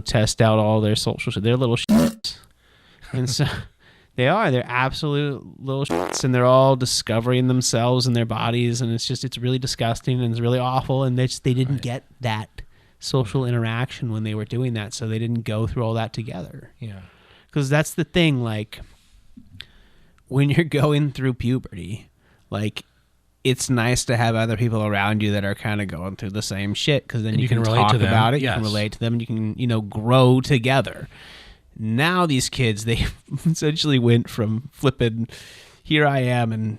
test out all their social. They're little shits, and so. They're absolute little shits, and they're all discovering themselves and their bodies, and it's really disgusting and it's really awful, and they didn't get that social interaction when they were doing that, so they didn't go through all that together. Yeah. Because that's the thing, like, when you're going through puberty, like, it's nice to have other people around you that are kind of going through the same shit, because then you can relate talk to them. about it, Yes. you can relate to them, and you can, grow together. Now these kids, they essentially went from flipping, here I am in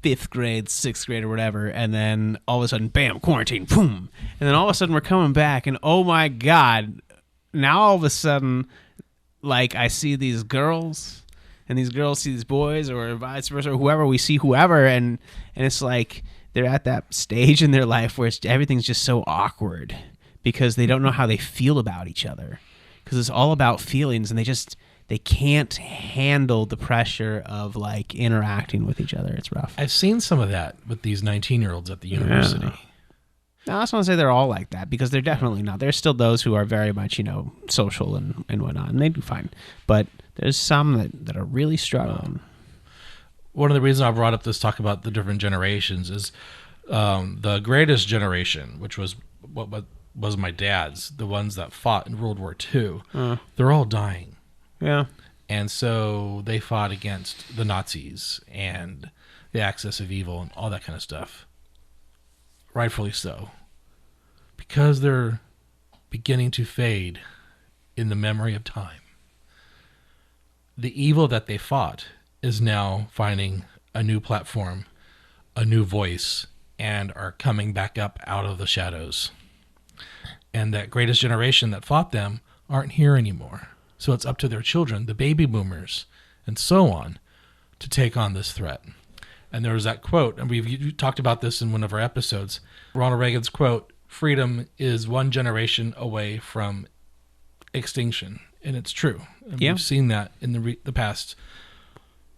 5th grade, 6th grade or whatever, and then all of a sudden, bam, quarantine, boom. And then all of a sudden we're coming back, and oh my God, now all of a sudden, like, I see these girls, and these girls see these boys, or vice versa, or whoever, we see whoever, and it's like they're at that stage in their life where everything's just so awkward because they don't know how they feel about each other. Because it's all about feelings, and they can't handle the pressure of like interacting with each other. It's rough. I've seen some of that with these 19-year-olds at the university. Now, I just want to say they're all like that, because they're definitely not. There's still those who are very much, social and whatnot, and they do fine. But there's some that are really struggling. One of the reasons I brought up this talk about the different generations is the greatest generation, which was what was my dad's, the ones that fought in World War II, they're all dying. Yeah. And so they fought against the Nazis and the axis of evil and all that kind of stuff. Rightfully so. Because they're beginning to fade in the memory of time. The evil that they fought is now finding a new platform, a new voice, and are coming back up out of the shadows. And that greatest generation that fought them aren't here anymore. So it's up to their children, the baby boomers, and so on, to take on this threat. And there was that quote, and we've talked about this in one of our episodes, Ronald Reagan's quote, "Freedom is one generation away from extinction." And it's true. And we've seen that in the past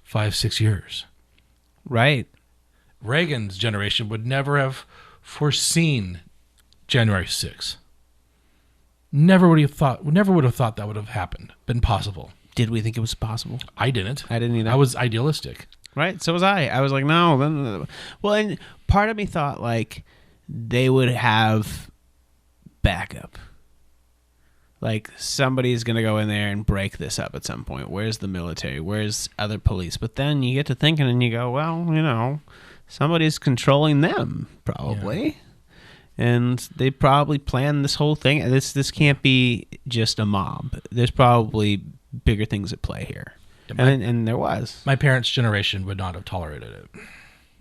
5-6 years. Right. Reagan's generation would never have foreseen January 6th. Never would have thought that would have happened, been possible. Did we think it was possible? I didn't. I didn't either. I was idealistic. Right. So was I. I was like, no. Well, and part of me thought like they would have backup. Like somebody's going to go in there and break this up at some point. Where's the military? Where's other police? But then you get to thinking and you go, well, somebody's controlling them probably. Yeah. And they probably planned this whole thing. This can't be just a mob. There's probably bigger things at play here. Yeah, and there was. My parents' generation would not have tolerated it.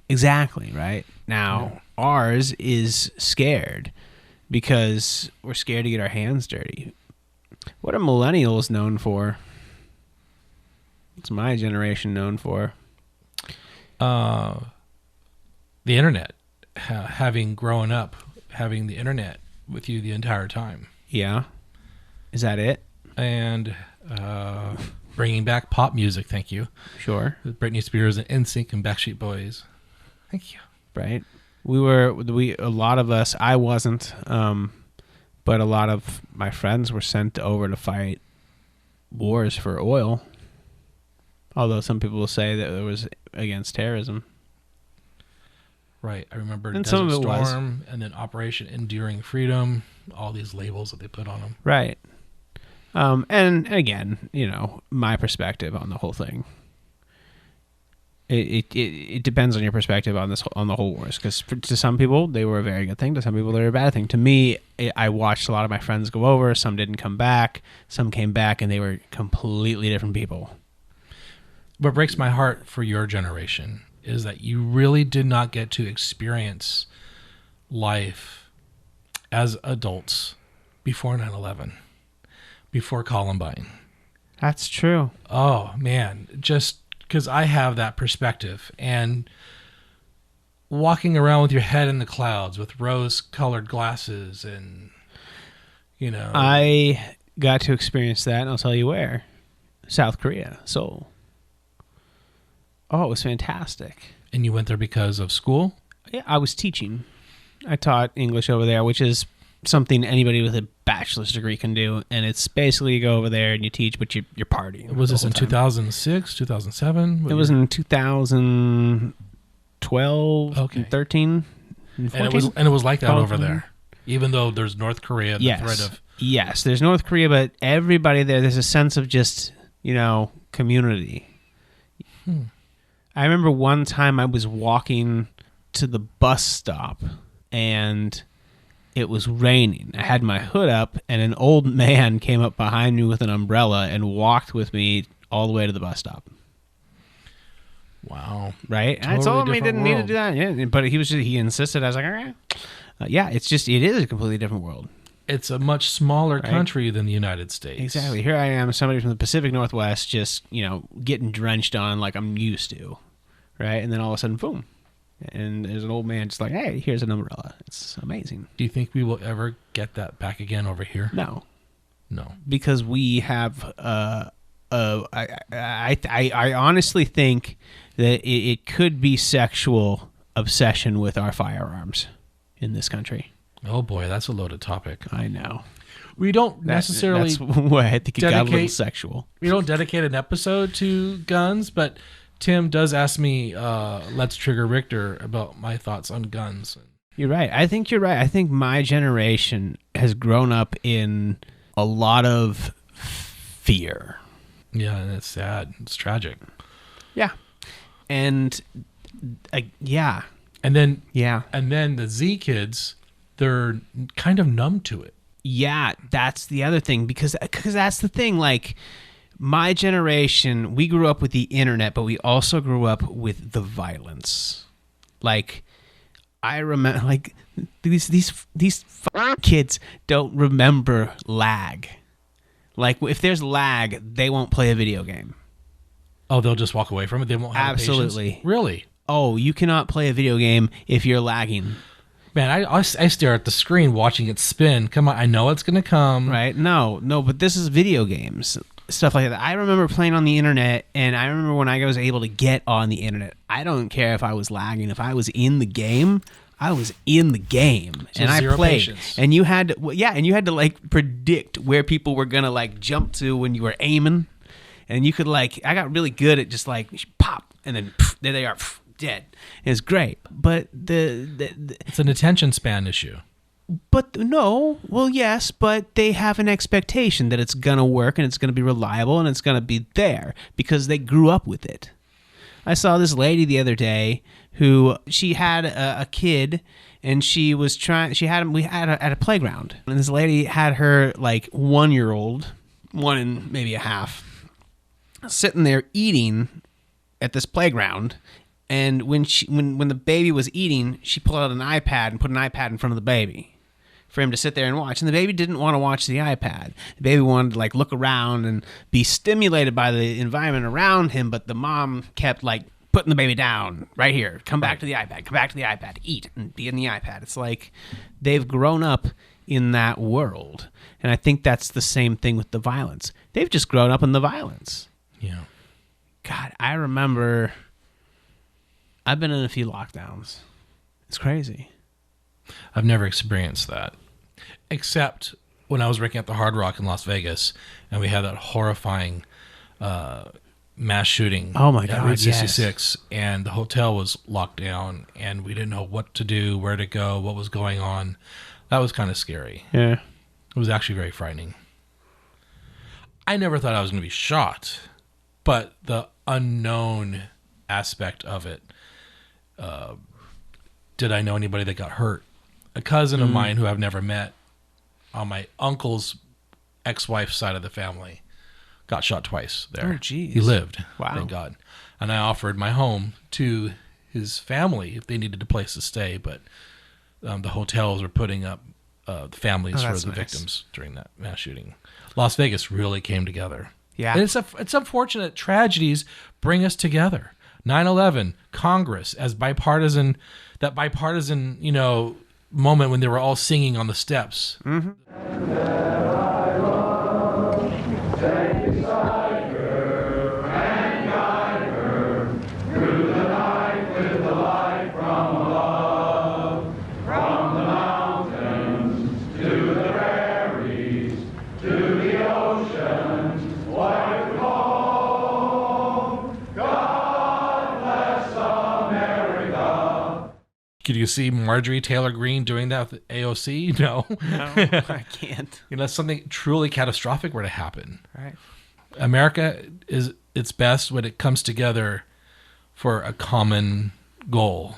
Exactly, right? Now, ours is scared because we're scared to get our hands dirty. What are millennials known for? What's my generation known for? The internet. Having grown up, having the internet with you the entire time. Yeah. Is that it? And bringing back pop music, thank you. Sure. With Britney Spears and NSYNC and Backstreet Boys. Thank you. Right. A lot of us, I wasn't, but a lot of my friends were sent over to fight wars for oil. Although some people will say that it was against terrorism. Right. I remember And Desert some of it was. Storm and then Operation Enduring Freedom, all these labels that they put on them. Right. And again, my perspective on the whole thing. It depends on your perspective on the whole wars, because to some people they were a very good thing, to some people they were a bad thing. To me, I watched a lot of my friends go over. Some didn't come back. Some came back, and they were completely different people. What breaks my heart for your generation is that you really did not get to experience life as adults before 9/11, before Columbine. That's true. Oh, man. Just because I have that perspective. And walking around with your head in the clouds with rose-colored glasses and, I got to experience that, and I'll tell you where. South Korea, Seoul. Oh, it was fantastic. And you went there because of school? Yeah, I was teaching. I taught English over there, which is something anybody with a bachelor's degree can do. And it's basically you go over there and you teach, but you're partying. Was this in 2006, 2007? It was in 2012, Okay. 13, and 14. And it was like that over there, even though there's North Korea. The threat of Yes, there's North Korea, but everybody there's a sense of just, community. I remember one time I was walking to the bus stop and it was raining. I had my hood up and an old man came up behind me with an umbrella and walked with me all the way to the bus stop. Wow. Right? And I told him he didn't need to do that. Yeah, but he insisted. I was like, okay. It is a completely different world. It's a much smaller country than the United States. Exactly. Here I am, somebody from the Pacific Northwest, just, getting drenched on like I'm used to. Right? And then all of a sudden, boom. And there's an old man just like, hey, here's an umbrella. It's amazing. Do you think we will ever get that back again over here? No. Because we have, I honestly think that it could be sexual obsession with our firearms in this country. Oh boy, that's a loaded topic. I know. We don't necessarily. That's why I think it got a little sexual. We don't dedicate an episode to guns, but Tim does ask me, let's trigger Richter about my thoughts on guns. You're right. I think you're right. I think my generation has grown up in a lot of fear. Yeah, and it's sad. It's tragic. Yeah. And yeah. And then yeah. And then the Z kids, they're kind of numb to it. Yeah, that's the other thing, because that's the thing. Like, my generation, we grew up with the internet, but we also grew up with the violence. Like, I remember, like, these kids don't remember lag. Like, if there's lag, they won't play a video game. Oh, they'll just walk away from it? They won't have Absolutely. patience? Really? Oh, you cannot play a video game if you're lagging. Man, I stare at the screen watching it spin. Come on, I know it's going to come. Right? No, but this is video games. Stuff like that. I remember playing on the internet, and I remember when I was able to get on the internet. I don't care if I was lagging. If I was in the game, I was in the game, So and I played. Patience. And you had to, like, predict where people were gonna, like, jump to when you were aiming, and you could, like, I got really good at just, like, pop, and then there they are, dead. It's great, but it's an attention span issue. But no, well, yes, but they have an expectation that it's going to work and it's going to be reliable and it's going to be there because they grew up with it. I saw this lady the other day who she had a kid and we had at a playground. And this lady had her like 1-year-old, 1 and maybe a half, sitting there eating at this playground. And when the baby was eating, she pulled out an iPad and put an iPad in front of the baby for him to sit there and watch. And the baby didn't want to watch the iPad. The baby wanted to like look around and be stimulated by the environment around him, but the mom kept like putting the baby down right here. Come back to the iPad. Come back to the iPad. Eat and be in the iPad. It's like they've grown up in that world. And I think that's the same thing with the violence. They've just grown up in the violence. Yeah. God, I remember I've been in a few lockdowns. It's crazy. I've never experienced that, except when I was working at the Hard Rock in Las Vegas, and we had that horrifying mass shooting. Oh my at God, Route 66, and the hotel was locked down, and we didn't know what to do, where to go, what was going on. That was kind of scary. Yeah. It was actually very frightening. I never thought I was going to be shot, but the unknown aspect of it. Did I know anybody that got hurt? A cousin of mine who I've never met on my uncle's ex-wife's side of the family got shot twice there. Oh, geez. He lived. Wow. Thank God. And I offered my home to his family if they needed a place to stay, but the hotels were putting up the families for the victims during that mass shooting. Las Vegas really came together. Yeah. And it's unfortunate tragedies bring us together. 9/11, Congress, as bipartisan, moment when they were all singing on the steps. Mm-hmm. Could you see Marjorie Taylor Greene doing that with AOC? No. No, I can't. Something truly catastrophic were to happen. Right. America is its best when it comes together for a common goal.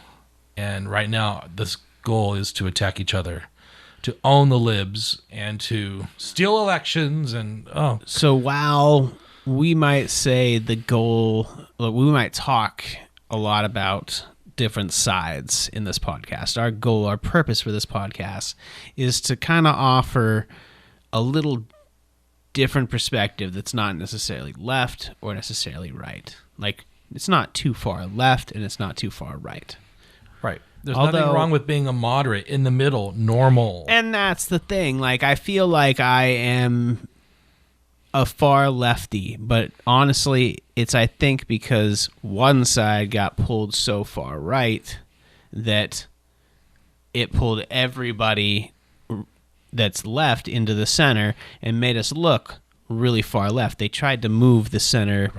And right now, this goal is to attack each other, to own the libs, and to steal elections. So while we might say the goal, we might talk a lot about different sides in this podcast. Our goal, our purpose for this podcast is to kind of offer a little different perspective that's not necessarily left or necessarily right. Like, it's not too far left and it's not too far right. Right. There's nothing wrong with being a moderate, in the middle, normal. And that's the thing. Like, I feel like I am a far lefty, but honestly, it's, I think, because one side got pulled so far right that it pulled everybody that's left into the center and made us look really far left. They tried to move the center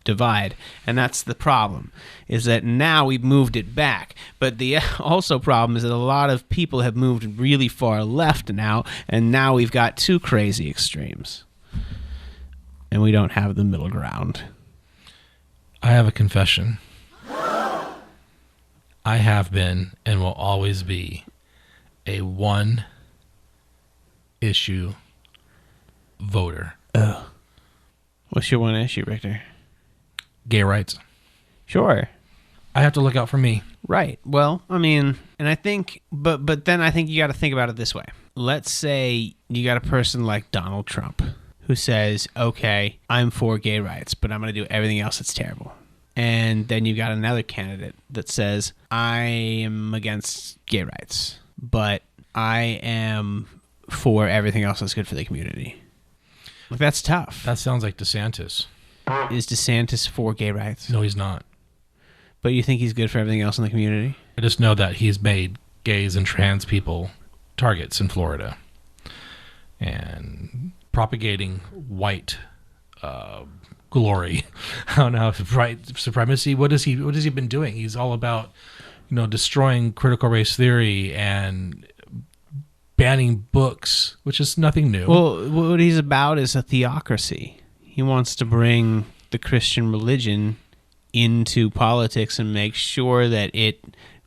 divide, and that's the problem, is that now we've moved it back. But the also problem is that a lot of people have moved really far left now, and now we've got two crazy extremes. And we don't have the middle ground. I have a confession. I have been and will always be a one-issue voter. What's your one issue, Richter? Gay rights. Sure. I have to look out for me. Right. Well, I mean, and I think, but then I think you got to think about it this way. Let's say you got a person like Donald Trump who says, okay, I'm for gay rights, but I'm going to do everything else that's terrible. And then you got another candidate that says, I am against gay rights, but I am for everything else that's good for the community. Like, that's tough. That sounds like DeSantis. Is DeSantis for gay rights? No, he's not. But you think he's good for everything else in the community? I just know that he's made gays and trans people targets in Florida. And propagating white glory. I don't know, white supremacy. What has he been doing? He's all about, destroying critical race theory and banning books, which is nothing new. Well, what he's about is a theocracy. He wants to bring the Christian religion into politics and make sure that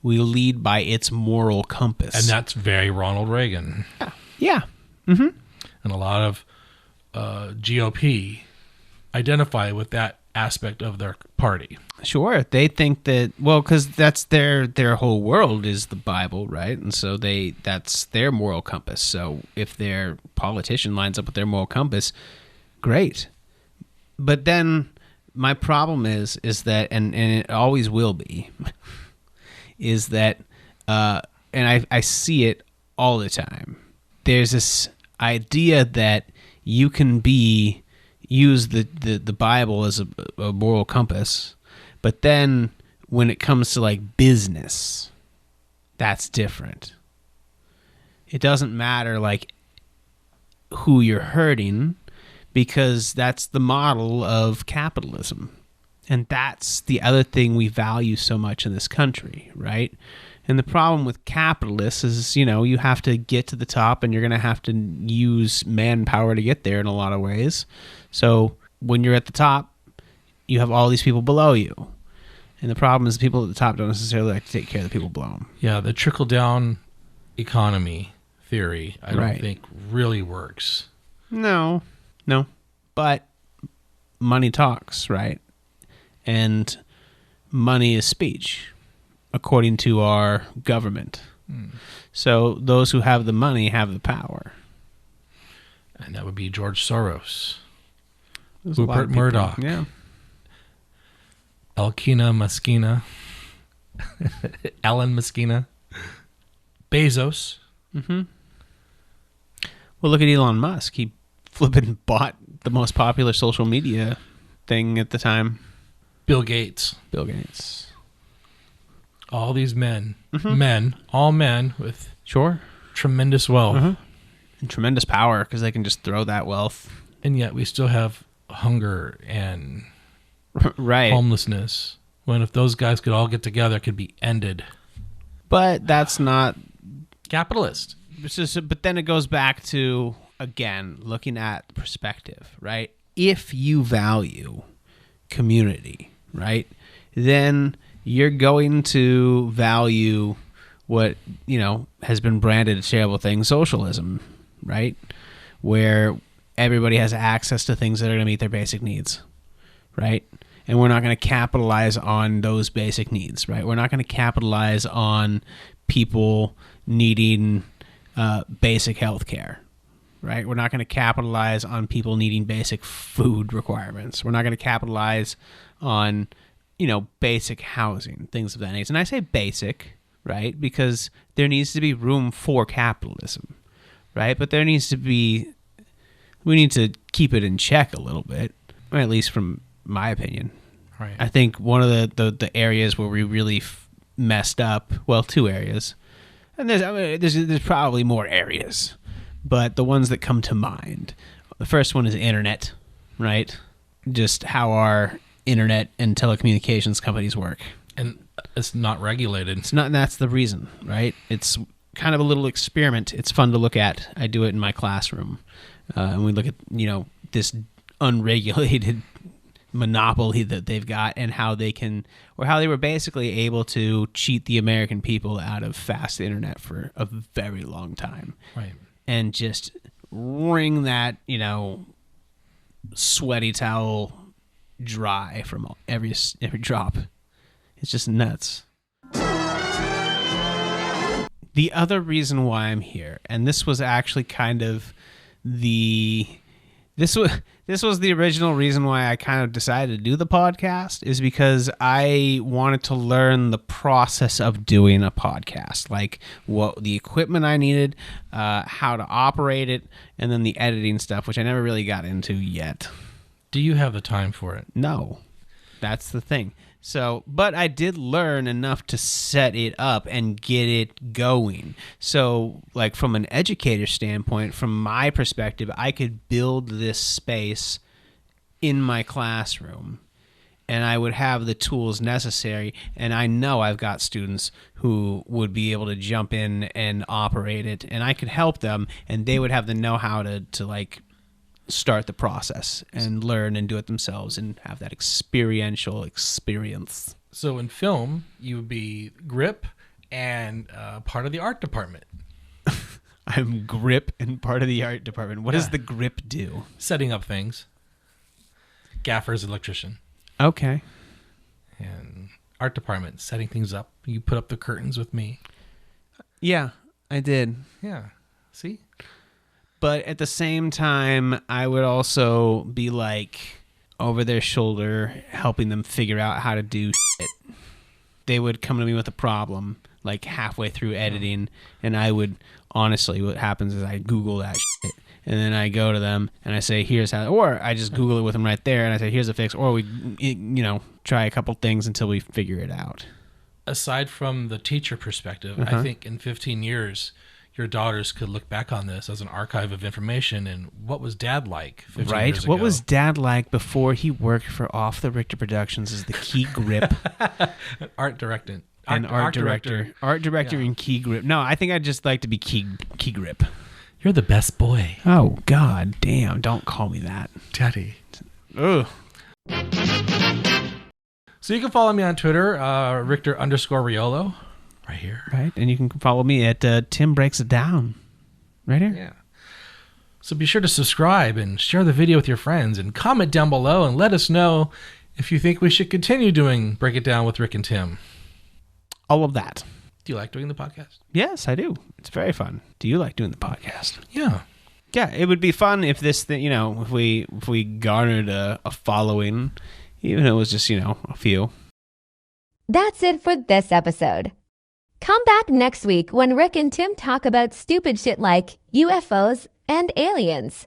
we lead by its moral compass. And that's very Ronald Reagan. Yeah. Mm-hmm. And a lot of GOP identify with that aspect of their party. Sure. They think that, because that's their whole world is the Bible, right? And so that's their moral compass. So if their politician lines up with their moral compass, great. But then my problem is that, and it always will be, is that, and I see it all the time, there's this idea that you can use the Bible as a moral compass, but then when it comes to like business, that's different. It doesn't matter like who you're hurting, because that's the model of capitalism. And that's the other thing we value so much in this country, right? And the problem with capitalists is, you have to get to the top, and you're going to have to use manpower to get there in a lot of ways. So when you're at the top, you have all these people below you. And the problem is the people at the top don't necessarily like to take care of the people below them. Yeah, the trickle-down economy theory, I don't think really works. No. But money talks, right? And money is speech, according to our government. So those who have the money have the power. And that would be George Soros, There's a lot Rupert of people. Murdoch, Yeah. Elkina Muskina, Alan Muskina, Bezos. Well, look at Elon Musk. He flipping bought the most popular social media thing at the time. Bill Gates. Bill Gates. All these men, all men with tremendous wealth. And tremendous power, because they can just throw that wealth. And yet we still have hunger and Right. homelessness. When if those guys could all get together, it could be ended. But that's not... Capitalist. But then it goes back to, again, looking at perspective, right? If you value community, right, then you're going to value what, has been branded a terrible thing, socialism, right? Where everybody has access to things that are going to meet their basic needs, right? And we're not going to capitalize on those basic needs, right? We're not going to capitalize on people needing basic health care, right? We're not going to capitalize on people needing basic food requirements. We're not going to capitalize on, basic housing, things of that nature. And I say basic, right? Because there needs to be room for capitalism, right? But we need to keep it in check a little bit, or at least from my opinion. Right. I think one of the areas where we really messed up, well, two areas, and there's probably more areas, but the ones that come to mind, the first one is internet, right? Just how our internet and telecommunications companies work. And it's not regulated. It's not, and that's the reason, right? It's kind of a little experiment. It's fun to look at. I do it in my classroom, and we look at this unregulated monopoly that they've got, and how they were basically able to cheat the American people out of fast internet for a very long time, Right. and just wring that sweaty towel dry from every drop. It's just nuts. The other reason why I'm here, and this was actually kind of this was the original reason why I kind of decided to do the podcast, is because I wanted to learn the process of doing a podcast, like what the equipment I needed, how to operate it, and then the editing stuff, which I never really got into yet. Do you have the time for it? No, that's the thing. So, but I did learn enough to set it up and get it going. So, like from an educator standpoint, from my perspective, I could build this space in my classroom, and I would have the tools necessary. And I know I've got students who would be able to jump in and operate it, and I could help them, and they would have the know-how to like start the process and learn and do it themselves and have that experiential experience. So in film, you would be grip and part of the art department. I'm grip and part of the art department. What does the grip do? Setting up things. Gaffer's electrician. Okay. And art department, setting things up. You put up the curtains with me. Yeah, I did. Yeah. See? But at the same time, I would also be like over their shoulder, helping them figure out how to do shit. They would come to me with a problem like halfway through editing, and I would honestly, what happens is I Google that shit. And then I go to them and I say, here's how, or I just Google it with them right there and I say, here's a fix. Or we, try a couple things until we figure it out. Aside from the teacher perspective, I think in 15 years, your daughters could look back on this as an archive of information and what was Dad like 15 years ago? What was Dad like before he worked for Off the Richter Productions as the key grip? Art director. Art director and key grip. No, I think I'd just like to be key grip. You're the best boy. Oh, God damn. Don't call me that. Daddy. Ugh. So you can follow me on Twitter, Richter_Riolo, right here. Right, and you can follow me at Tim Breaks It Down, right here. Yeah. So be sure to subscribe and share the video with your friends and comment down below and let us know if you think we should continue doing Break It Down with Rick and Tim. All of that. Do you like doing the podcast? Yes, I do. It's very fun. Do you like doing the podcast? Yeah. Yeah, it would be fun if this thing, if we garnered a following, even if it was just, a few. That's it for this episode. Come back next week when Rick and Tim talk about stupid shit like UFOs and aliens.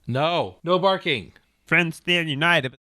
No barking. Friends stand united.